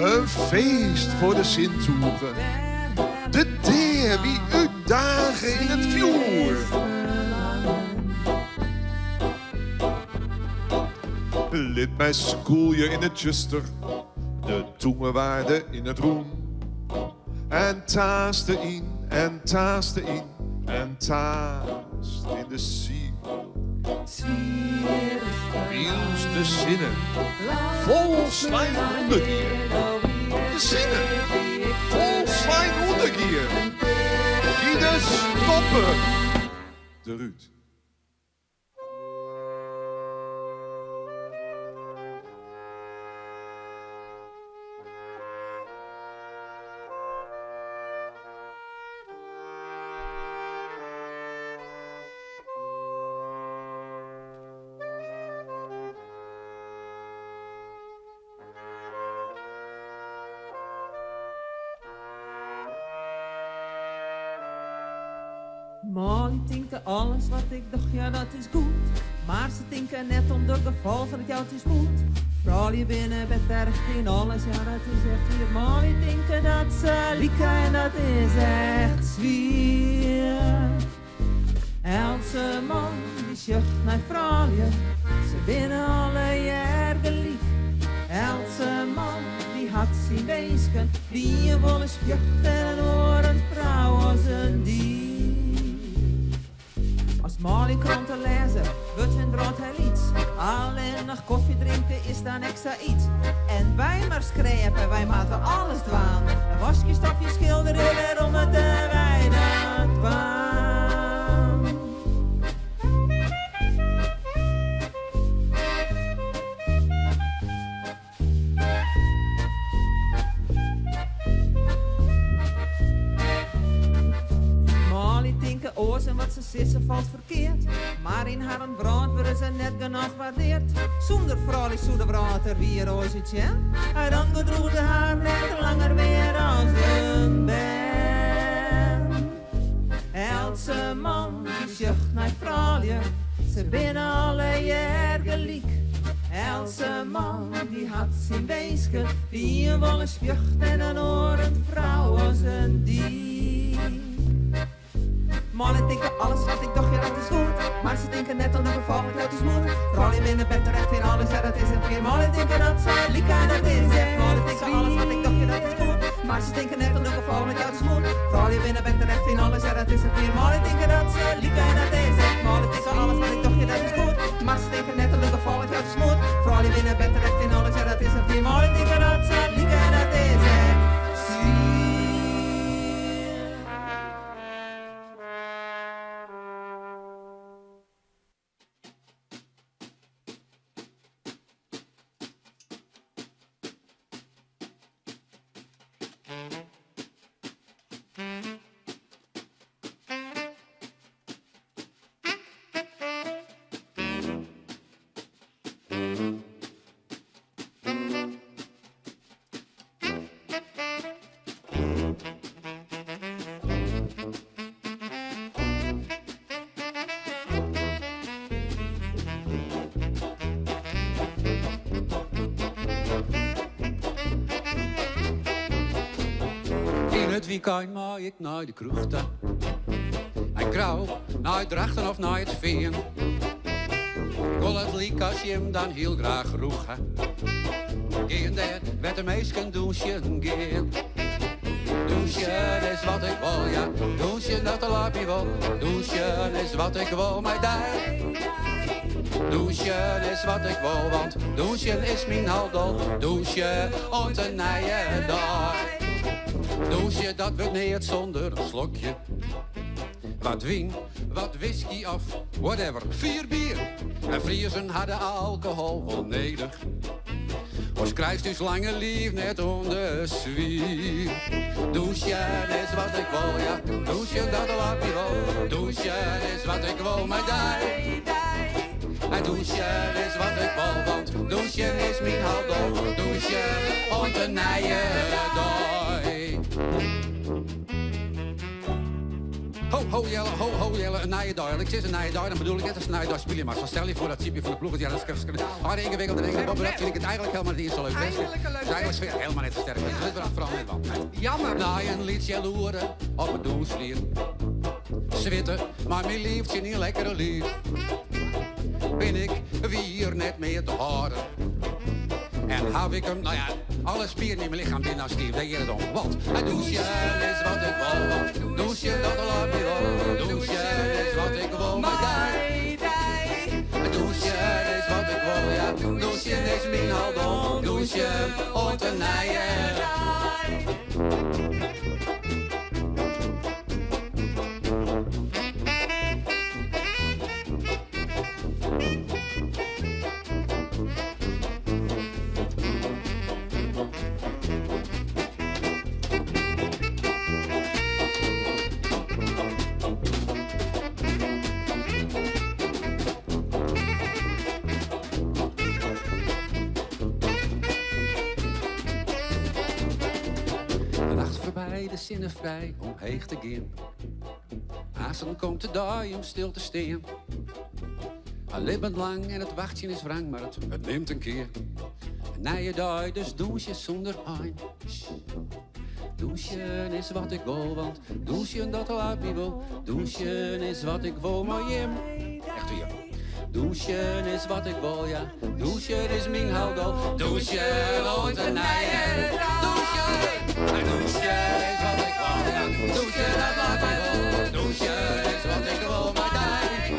S7: Een feest voor de Sint-Toeren. De deer wie uitdagen in het vuur. Lid mij schoelje in het juster. De toemenwaarde in het roem. En taaste in, en taaste in, en taast in de ziel. Wiels de zinnen, vol slijn ondergier. De zinnen, vol slijn ondergier. Gieden stoppen. De Ruud.
S10: Molly denken alles wat ik dacht, ja dat is goed. Maar ze denken net om de gevolgen dat jou het is moet. Vooral je binnen bent erg in alles, ja dat is echt weer. Molly denken dat ze lieken en dat is echt zwier. Else man die zucht naar vrouwje, ze binnen alle jaren lief. Else man die had zijn weesken, die je volle spjucht en een oren vrouw als een dier. Als Molly kranten lezen, wordt zijn brood heel iets. Alleen nog koffie drinken is dan extra iets. En wij maar schrepen, wij maken alles dwaan. Een wasje, stapje, schilderen, weer om het te wijnen dwaan. En wat ze zit, ze valt verkeerd. Maar in haar een brand worden ze net genoeg waardeerd. Zonder vrouw is zoede water wie er ooit zit, ja? En dan gedroegde haar net langer weer als een ben. Else man die zucht naar vrouwje, ze binnen alle jaren gelijk. Else man die had zijn weesken, die een wollen spjucht en een orend vrouw als een dier. Mannen denken alles wat ik dacht, ja dat is goed. Maar ze denken net aan de gevolgen, dat is moed. Vooral in binnen bent terecht in alles, ja dat is een veer. Mannen denken dat ze lieken en dat is echt. Mannen denken alles wat ik dacht, ja dat is goed. Maar ze denken net aan de gevolgen, dat is moed. Vooral in binnen bent terecht in alles, ja dat is een veer. Mannen denken dat ze lieken en dat is echt. Mannen denken alles wat ik dacht, ja dat is goed. Maar ze denken net aan de gevolgen, dat is moed. Vooral in binnen bent terecht in alles, ja dat is een veer. Mannen denken dat ze lieken en dat is echt.
S9: het weekend maak ik naar de kroeg toe. En krauw naar het Drachten of naar het Veen. Ik wil het liek als je hem dan heel graag roeg. Geen daar met de meisjes douchen gaan. Douchen is wat ik wil, ja. Douchen dat laat me wel. Douchen is wat ik wil, maar daar. Douchen is wat ik wil, want douchen is mijn handel. Douchen ont een nije dag. Douchen dat wordt niet zonder een slokje. Wat wien, wat whisky of whatever. 4 bier. En Friesen hadden alcohol volledig. Ons krijgt dus lange lief net onder zwier. Douchen is wat ik wil, ja. Douchen dat laat me wel. Douchen is wat ik wil, maar daar. En douchen is wat ik wil, want douchen is mijn handel. Douchen ont een nije dag. Ho jelle, een nije dag. Ik zeg een nije dag, dan bedoel ik net als een nije dag spelen. Maar stel je voor dat type van de ploeg. Ja, dat is ingewikkeld en ingewikkeld. Maar dat vind ik het eigenlijk helemaal niet zo leuk.
S6: Eigenlijk een leuk
S9: Het is eigenlijk helemaal net zo sterk. Dat is vooral net wat.
S6: Jammer.
S9: Na een liedje loeren op het doelslier. Zwitten, maar mijn liefje niet lekkere lief. Ben ik weer net meer te horen. En heb ik hem, nou ja, alle spieren in mijn lichaam binnen als stief. Denk je het om, wat? En douchen is wat ik wil, want douchen dat laat me wel. Douchen is wat ik wil, maar daar. En douchen is wat ik wil, ja. Douchen is mijn handel. Douchen, ooit een nije. De nacht voorbij, de zinnen vrij om heeg te gaan. Hazen komt de dag om stil te staan. Een lippen lang en het wachtje is wrang, maar het neemt een keer. Een nije dag, dus douchen zonder ein. Douchen is wat ik wil, want douchen dat laat me wel. Douchen is wat ik wil, maar Jim. Echt weer. Douchen is wat ik wil, ja. Douchen is mijn handel. Douchen, ooit een nije. Douchen, en douchen is wat ik wil, ja. Douchen, dat laat me wel. Douchen is wat ik wil, maar daar.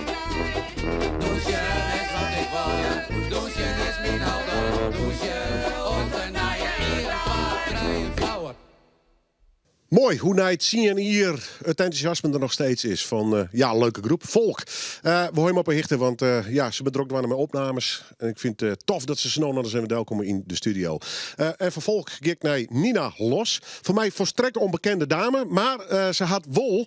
S9: Douchen is wat ik wil, ja. Douchen is mijn handel. Douchen, ooit een nije. 1, 2, 3, flauwer.
S1: Mooi hoe na het zien hier het enthousiasme er nog steeds is van ja, een leuke groep. Volk. We horen hem op een hichten, want ja, ze bedrokt waren met opnames. En ik vind het tof dat ze snel naar de zijn komen in de studio. En van Volk ga ik naar Nina Los. Voor mij volstrekt onbekende dame, maar ze had wel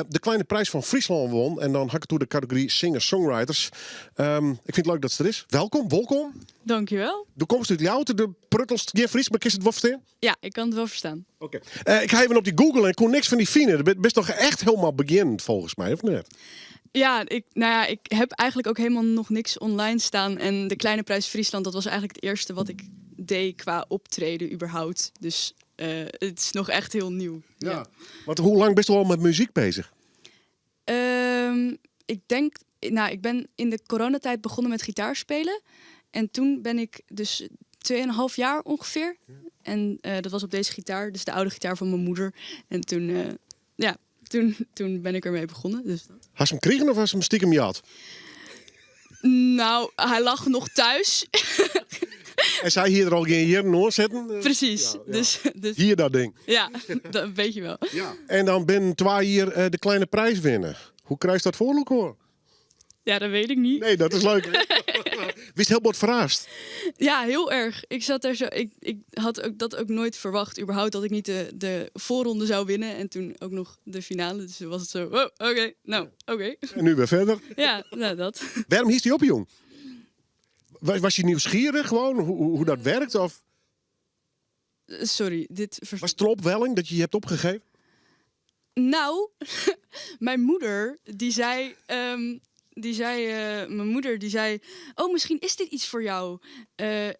S1: de kleine prijs van Friesland won. En dan hak ik toe de categorie singer-songwriters. Ik vind het leuk dat ze er is. Welkom.
S11: Dankjewel.
S1: De komst uit Jouten, de pruttelst geen Fries, maar kist het wel verstaan?
S11: Ja, ik kan het wel verstaan.
S1: Oké. Ik ga even op die Google en ik kon niks van die vinden. Dat best toch echt helemaal beginnend volgens mij, of niet?
S11: Ja, ik heb eigenlijk ook helemaal nog niks online staan. En de Kleine Prijs Friesland, dat was eigenlijk het eerste wat ik deed qua optreden überhaupt. Dus het is nog echt heel nieuw. Ja.
S1: Want hoe lang bist u al met muziek bezig?
S11: Ik denk, ik ben in de coronatijd begonnen met gitaarspelen. En toen ben ik dus 2,5 jaar ongeveer. En dat was op deze gitaar, dus de oude gitaar van mijn moeder. En toen ben ik ermee begonnen. Dus dat.
S1: Had ze hem kregen of was ze hem stiekem jat?
S11: Nou, hij lag nog thuis.
S1: En zij hier er al geen jaren neerzetten?
S11: Precies. Ja. Dus,
S1: hier dat ding.
S11: Ja, dat weet je wel.
S1: Ja. En dan ben 2 hier de kleine prijs winnen. Hoe krijg je dat voor, hoor?
S11: Ja, dat weet ik niet.
S1: Nee, dat is leuk. Wist heel wat verrast.
S11: Ja, heel erg. Ik zat er zo. Ik had ook dat ook nooit verwacht, überhaupt, dat ik niet de voorronde zou winnen en toen ook nog de finale. Dus was het zo. Oh, oké.
S1: En nu weer verder.
S11: Ja, nou dat.
S1: Waarom hiest hij op, jong? Was je nieuwsgierig gewoon hoe dat werkt? Of
S11: Sorry,
S1: was het een opwelling dat je hebt opgegeven?
S11: Nou, mijn moeder die zei. Mijn moeder die zei, oh, misschien is dit iets voor jou.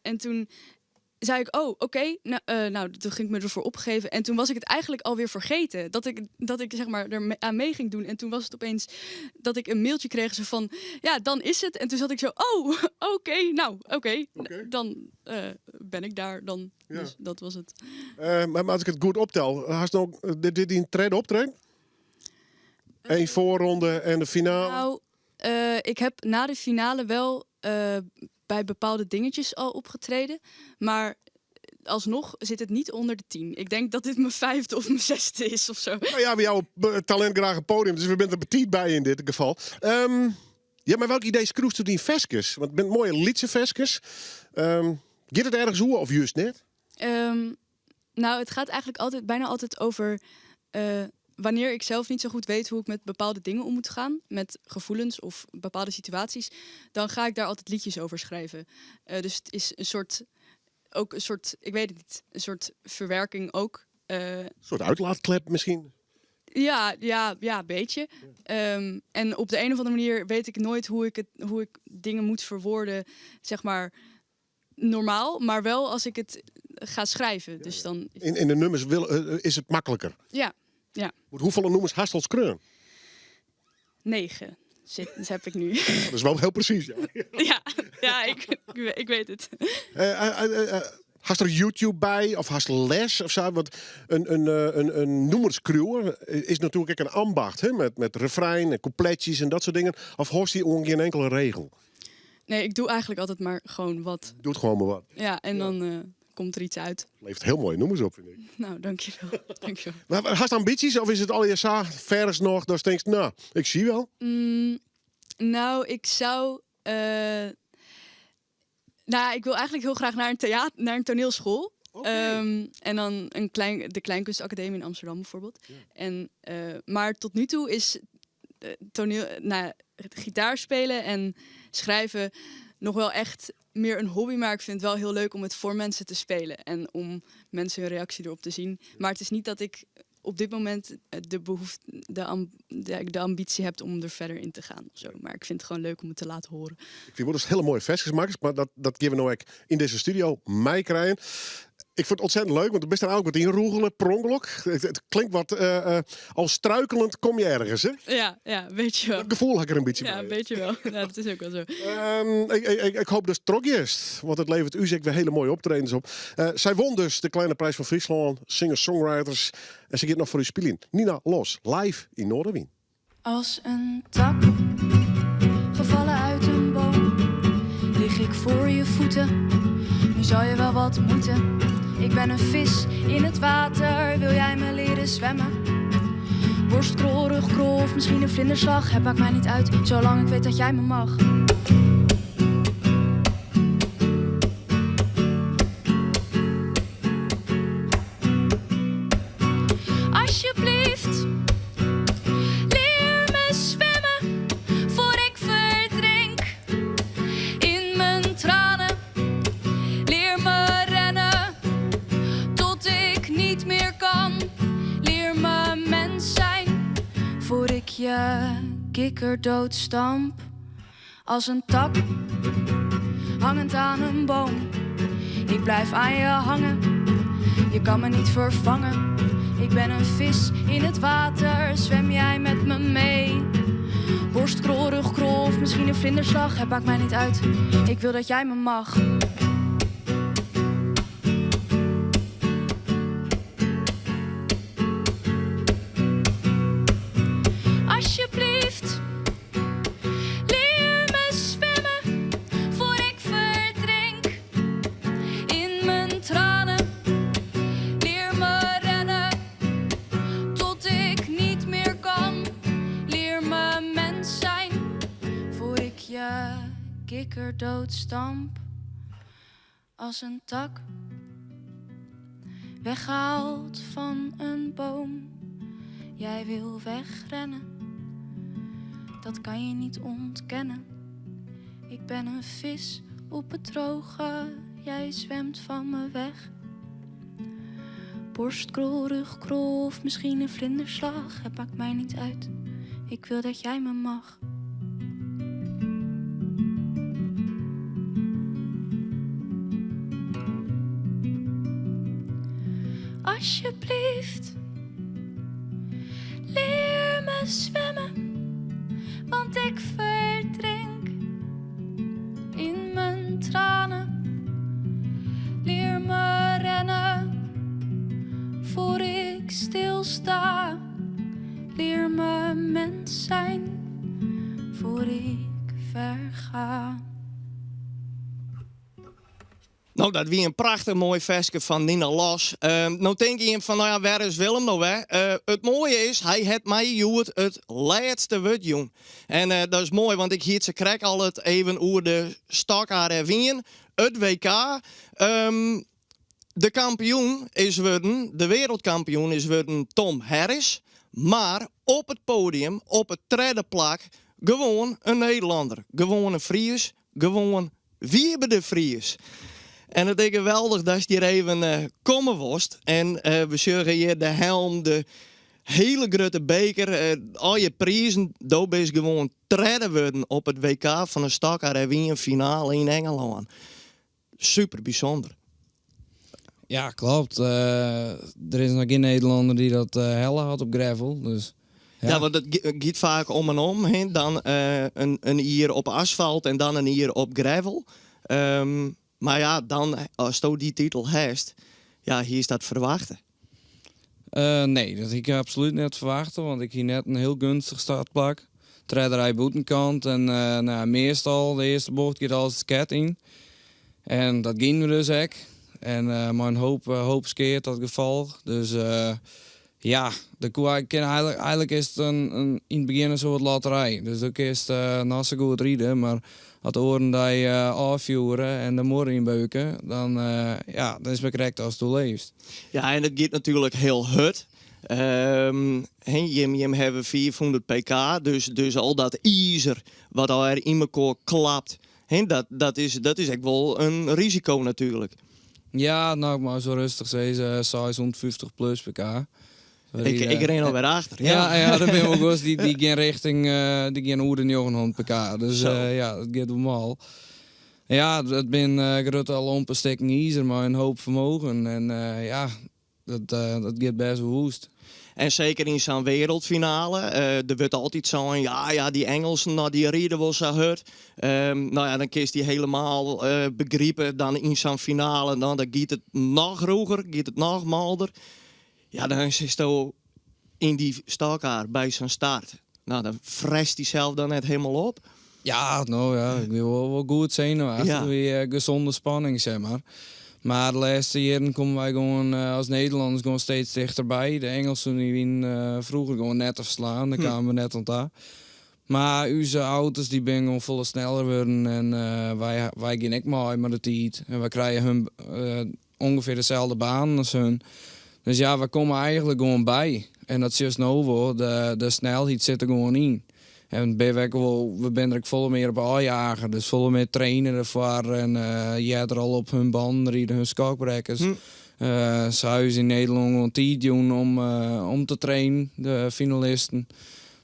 S11: En toen zei ik, oh, oké. Nou, toen ging ik me ervoor opgeven. En toen was ik het eigenlijk alweer vergeten. Dat ik zeg maar er aan mee ging doen. En toen was het opeens dat ik een mailtje kreeg zo van... Ja, dan is het. En toen zat ik zo, oh, oké. Dan ben ik daar dan.
S1: Ja.
S11: Dus dat was het.
S1: Maar als ik het goed optel, had je nog dit in tweede optreden? Eén voorronde en de finale?
S11: Nou, ik heb na de finale wel bij bepaalde dingetjes al opgetreden. Maar alsnog zit het niet onder de 10. Ik denk dat dit mijn 5e of mijn 6e is of zo.
S1: Nou ja, we jouw talent graag een podium, dus we bent er petit bij in dit geval. Ja, maar welk idee schroefst u die veskes? Want het bent mooie liedse veskes. Gaat het ergens hoe of juist net?
S11: Nou, het gaat eigenlijk bijna altijd over... wanneer ik zelf niet zo goed weet hoe ik met bepaalde dingen om moet gaan, met gevoelens of bepaalde situaties, dan ga ik daar altijd liedjes over schrijven. Dus het is een soort, ik weet het niet, een soort verwerking ook.
S1: Een soort uitlaatklep misschien?
S11: Ja, een beetje. En op de een of andere manier weet ik nooit hoe ik dingen moet verwoorden, zeg maar normaal, maar wel als ik het ga schrijven. Dus dan
S1: In de nummers is het makkelijker.
S11: Ja.
S1: Hoeveel nummers hast als kreun?
S11: 9 heb ik nu.
S1: Dat is wel heel precies, ja.
S11: ja, ik weet het.
S1: Hast er YouTube bij of hast les of zo? Want een noemerscrew is natuurlijk ook een ambacht, hè? Met refrein en coupletjes en dat soort dingen. Of hoort die ongeveer geen enkele regel?
S11: Nee, ik doe eigenlijk altijd maar gewoon wat.
S1: Doe het gewoon maar wat.
S11: Ja, en dan komt er iets uit.
S1: Levert heel mooie noemers op, vind ik.
S11: Nou, dankjewel. dankjewel.
S1: Maar hast ambities of is het al je ver is nog? Dat je denkt, nou, ik zie wel.
S11: Nou, ik zou... ik wil eigenlijk heel graag naar een toneelschool. En dan de Kleinkunstacademie in Amsterdam bijvoorbeeld. Ja. En, maar tot nu toe is het gitaar spelen en schrijven nog wel echt meer een hobby. Maar ik vind het wel heel leuk om het voor mensen te spelen. En om mensen hun reactie erop te zien. Maar het is niet dat ik op dit moment de ambitie heb om er verder in te gaan. Of zo. Maar ik vind het gewoon leuk om het te laten horen.
S1: Ik vind het hele mooie versjes, Max. Maar dat kunnen we nou ook in deze studio mij krijgen. Ik vond het ontzettend leuk, want er best ook wat inroegelen, per ongeluk. Het klinkt wat als struikelend kom je ergens, hè?
S11: Ja, weet je wel.
S1: Dat gevoel heb ik er een beetje bij.
S11: Ja, weet je wel. Ja, dat is ook wel zo.
S1: Ik hoop dus trokjes, want het levert u zeker weer hele mooie optredens op. Zij won dus de Kleine Prijs van Friesland, singer-songwriters. En ze gaat nog voor u spelen. Nina Los, live in Noorderwien.
S12: Als een tak, gevallen uit een boom, lig ik voor je voeten. Nu zou je wel wat moeten. Ik ben een vis in het water, wil jij me leren zwemmen? Borstkrol, rugkrol of misschien een vlinderslag, het maakt mij niet uit, zolang ik weet dat jij me mag. Alsjeblieft, leer me zwemmen voor ik verdrink in mijn tranen. Leer me rennen tot ik niet meer kan. Leer me mens zijn voor ik je kikker doodstamp. Als een tak, hangend aan een boom. Ik blijf aan je hangen, je kan me niet vervangen. Ik ben een vis in het water, zwem jij met me mee? Borstkrol, rugkrol of misschien een vlinderslag, het maakt mij niet uit. Ik wil dat jij me mag. Alsjeblieft, leer me zwemmen voor ik verdrink in mijn tranen. Leer me rennen tot ik niet meer kan. Leer me mens zijn voor ik je kikker doodstamp. Als een tak, weggehaald van een boom. Jij wil wegrennen, dat kan je niet ontkennen. Ik ben een vis op het droge, jij zwemt van me weg. Borstkrol, rugkrol of misschien een vlinderslag, het maakt mij niet uit. Ik wil dat jij me mag. alsjeblieft. Leer me zwemmen, want ik verdrink in mijn tranen. Leer me rennen, voor ik stilsta. Leer me mens zijn, voor ik verga.
S3: Nou, dat wie een prachtig mooi versje van Nina Los. Nou denk je van, nou ja, waar is Willem nou hè? Het mooie is, hij het mij joet het laatste woord jong. En dat is mooi, want ik hield ze krijg al het even over de Stokkaar Wien, het WK. De kampioen is worden, de wereldkampioen is worden Tom Harris. Maar op het podium, op het derde plak, gewoon een Nederlander. Gewoon een Fries, gewoon Wiebe de Vries. En het is geweldig dat je hier even komen was. En we zorgen hier de helm, de hele grote beker, al je prijzen. Dat is gewoon treden worden op het WK van een Stokkaar Wien finale in Engeland. Super bijzonder.
S13: Ja, klopt. Er is nog geen Nederlander die dat helle had op gravel. Dus,
S3: ja, want het gaat vaak om en om. He. Dan een hier op asfalt en dan een hier op gravel. Maar ja, dan, als je die titel hebt, ja, hier is dat verwachten.
S13: Nee, dat ik absoluut net verwachten, want ik hier net een heel gunstig startplak. Tredderij boetenkant en nou, meestal de eerste bocht gaat alles de ket in. En dat ging we dus ook. En maar een hoop skeert dat geval. Dus ja, eigenlijk is het in het begin een soort loterij. Dus ook is het naast zo goed rijden, maar als de oren die afvuren en de moer inbeuken, dan is het correct als het leeft.
S3: Ja, en het gaat natuurlijk heel hard. Je hebben 400 pk, dus al dat ijzer wat er in elkaar klapt, dat is echt wel een risico natuurlijk.
S13: Ja, nou maar zo rustig zijn 650 plus pk.
S3: Ik ren alweer achter.
S13: Ja, dat ben we ook die gaan richting die gaan over de 900 pk. Dus ja, dat gaat normaal. Ja, het ben groot al om een stuk ijzer, maar een hoop vermogen. En ja, dat gaat best wel woest.
S3: En zeker in zo'n wereldfinale, er wordt altijd zo'n, ja, die Engelsen, nou, die rijden wel zo hard. Nou ja, dan kun je die helemaal begrijpen. Dan in zo'n finale, dan gaat het nog hoger, gaat het nog malder. Ja, dan is het in die Stokkaar bij zijn start. Nou, dan frest hij zelf dan net helemaal op.
S13: Ja, nou ja, ik wil wel goed zijn. Ja. Weer gezonde spanning, zeg maar. Maar de laatste jaren komen wij gewoon als Nederlanders gewoon steeds dichterbij. De Engelsen die winnen vroeger gewoon net te verslaan. Daar kwamen we net aan toe. Maar onze auto's die ben gewoon volle sneller worden. En wij gaan ook mooi met de tijd. En we krijgen hun ongeveer dezelfde baan als hun. Dus ja, we komen eigenlijk gewoon bij. En dat is juist nou de snelheid zit er gewoon in. En we zijn er volle meer op aanjagen. Dus volle meer trainen ervoor. En jij er al op hun band rijden, hun skakbrekkers. Ze huizen in Nederland gewoon tijd doen om te trainen, de finalisten.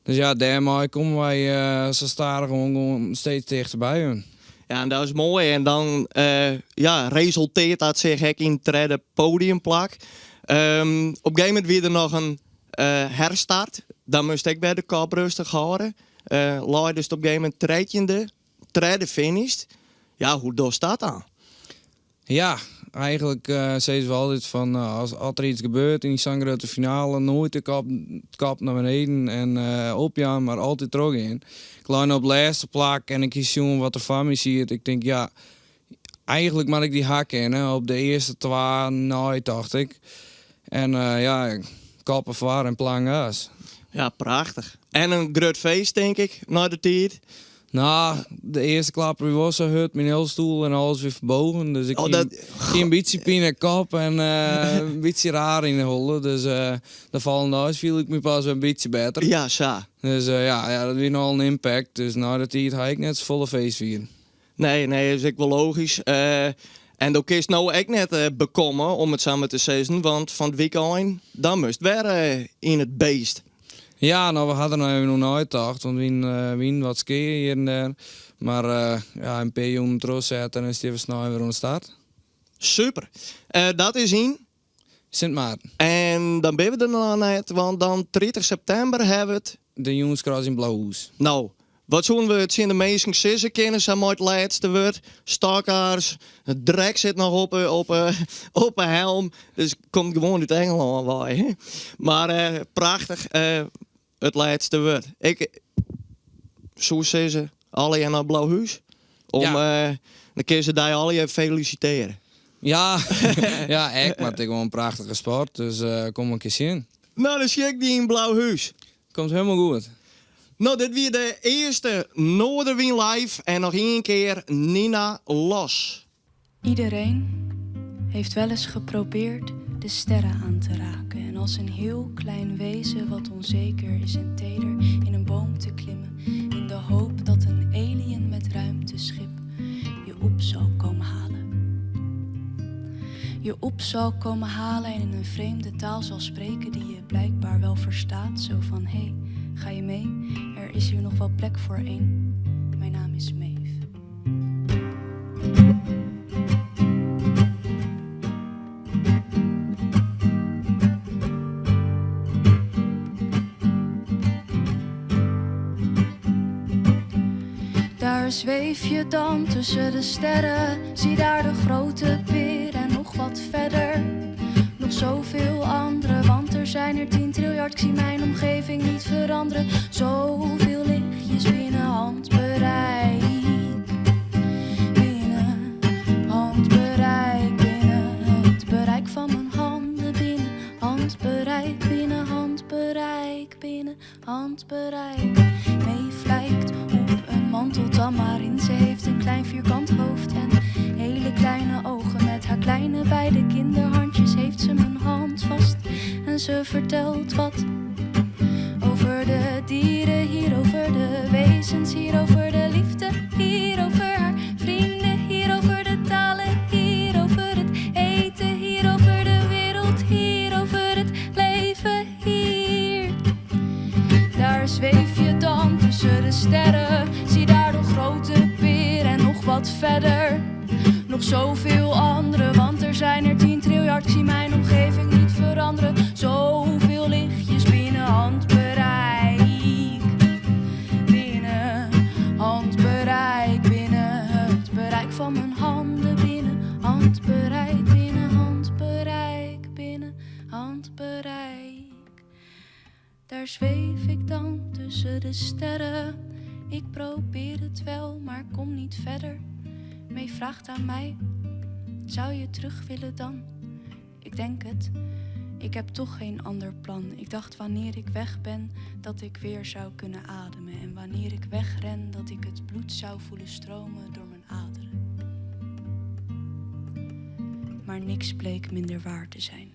S13: Dus ja, daarmee komen wij zo staren gewoon steeds dichterbij hun.
S3: Ja, en dat is mooi. En dan resulteert dat zich ook in het derde podiumplak. Op een gegeven moment weer er nog een herstart. Dan moest ik bij de kop rustig houden. Laai dus op een gegeven moment derde finished. Ja, hoe doet dat dan?
S13: Ja, eigenlijk zeggen ze altijd van als er iets gebeurt in die grote finale, nooit de kop naar beneden en opjaan, maar altijd terug in. Ik lag op de laatste plak en ik kies jongen wat er van me ziet. Ik denk ja, eigenlijk mag ik die hakken op de eerste twee, dacht ik. En kappen voor en plan gas.
S3: Ja, prachtig. En een groot feest, denk ik, na de tijd.
S13: Nou, de eerste klapper was zo hut, mijn hulstoel en alles weer verbogen. Dus ik ging een beetje pijn kop en een beetje raar in de holle. Dus de volgende dag viel ik me pas een beetje beter.
S3: Ja, zo.
S13: Dus ja, dat was nogal een impact. Dus na de tijd ga ik net z'n volle feest vieren.
S3: Nee, dat is ook wel logisch. En dan kun je nou ook net bekomen, om het samen te zeggen. Want van het weekend, dan moest weer in het beest.
S13: Ja, nou, we hadden er nog nooit gedacht, want we wien wat skiën hier en daar. Maar een paar jongen terug zetten en is die even snel weer aan de start.
S3: Super. Dat is in?
S13: Sint Maarten.
S3: En dan ben we er nog net, want dan 30 september hebben we het.
S13: De Jongenskruis in Blauwhoes.
S3: Nou, wat zullen we het zien de meesten zissen kennen? Zijn mooi het laatste woord. Stakkaars. Het drek zit nog op een helm. Dus komt gewoon uit Engeland bij. Hè? Maar prachtig. Het laatste woord. Ik zou zeggen, alle naar Blauwhuis. Dan kunnen ze daar alle even feliciteren.
S13: Ja, ja, echt. Maar het is gewoon een prachtige sport. Dus kom een keer zien.
S3: Nou, dan zie ik die in Blauwhuis.
S13: Komt helemaal goed.
S3: Nou, dit weer de eerste Noorderwien live. En nog één keer Nina Los.
S12: Iedereen heeft wel eens geprobeerd de sterren aan te raken. En als een heel klein wezen wat onzeker is en teder in een boom te klimmen. In de hoop dat een alien met ruimteschip je op zal komen halen. Je op zal komen halen en in een vreemde taal zal spreken die je blijkbaar wel verstaat. Zo van, hey, ga je mee? Er is hier nog wel plek voor één. Mijn naam is Maeve. Daar zweef je dan tussen de sterren. Zie daar de grote peer en nog wat verder. Nog zoveel andere, want er zijn er 10 triljard. Ik zie mijn omgeving niet veranderen. Zoveel lichtjes binnen handbereik. Binnen handbereik. Binnen het bereik van mijn handen. Binnen handbereik. Binnen handbereik. Binnen handbereik. Maeve lijkt op een manteltamarin. Ze heeft een klein vierkant hoofd en hele kleine ogen. Met haar kleine beide kinderhandjes heeft ze mijn hand vast. En ze vertelt wat over de dieren hier, over de wezens hier, over de liefde hier, over haar vrienden hier, over de talen hier, over het eten hier, over de wereld hier, over het leven hier. Daar zweef je dan tussen de sterren. Zie daar de grote peer en nog wat verder. Nog zoveel andere, want er zijn er 10 triljard. Ik zie mijn omgeving niet veranderen. Zoveel lichtjes binnen handbereik. Binnen handbereik. Binnen het bereik van mijn handen. Binnen handbereik. Binnen handbereik. Binnen handbereik. Daar zweef ik dan tussen de sterren. Ik probeer het wel, maar kom niet verder. Mee vraagt aan mij, zou je terug willen dan? Ik denk het, ik heb toch geen ander plan. Ik dacht wanneer ik weg ben, dat ik weer zou kunnen ademen. En wanneer ik wegren, dat ik het bloed zou voelen stromen door mijn aderen. Maar niks bleek minder waar te zijn.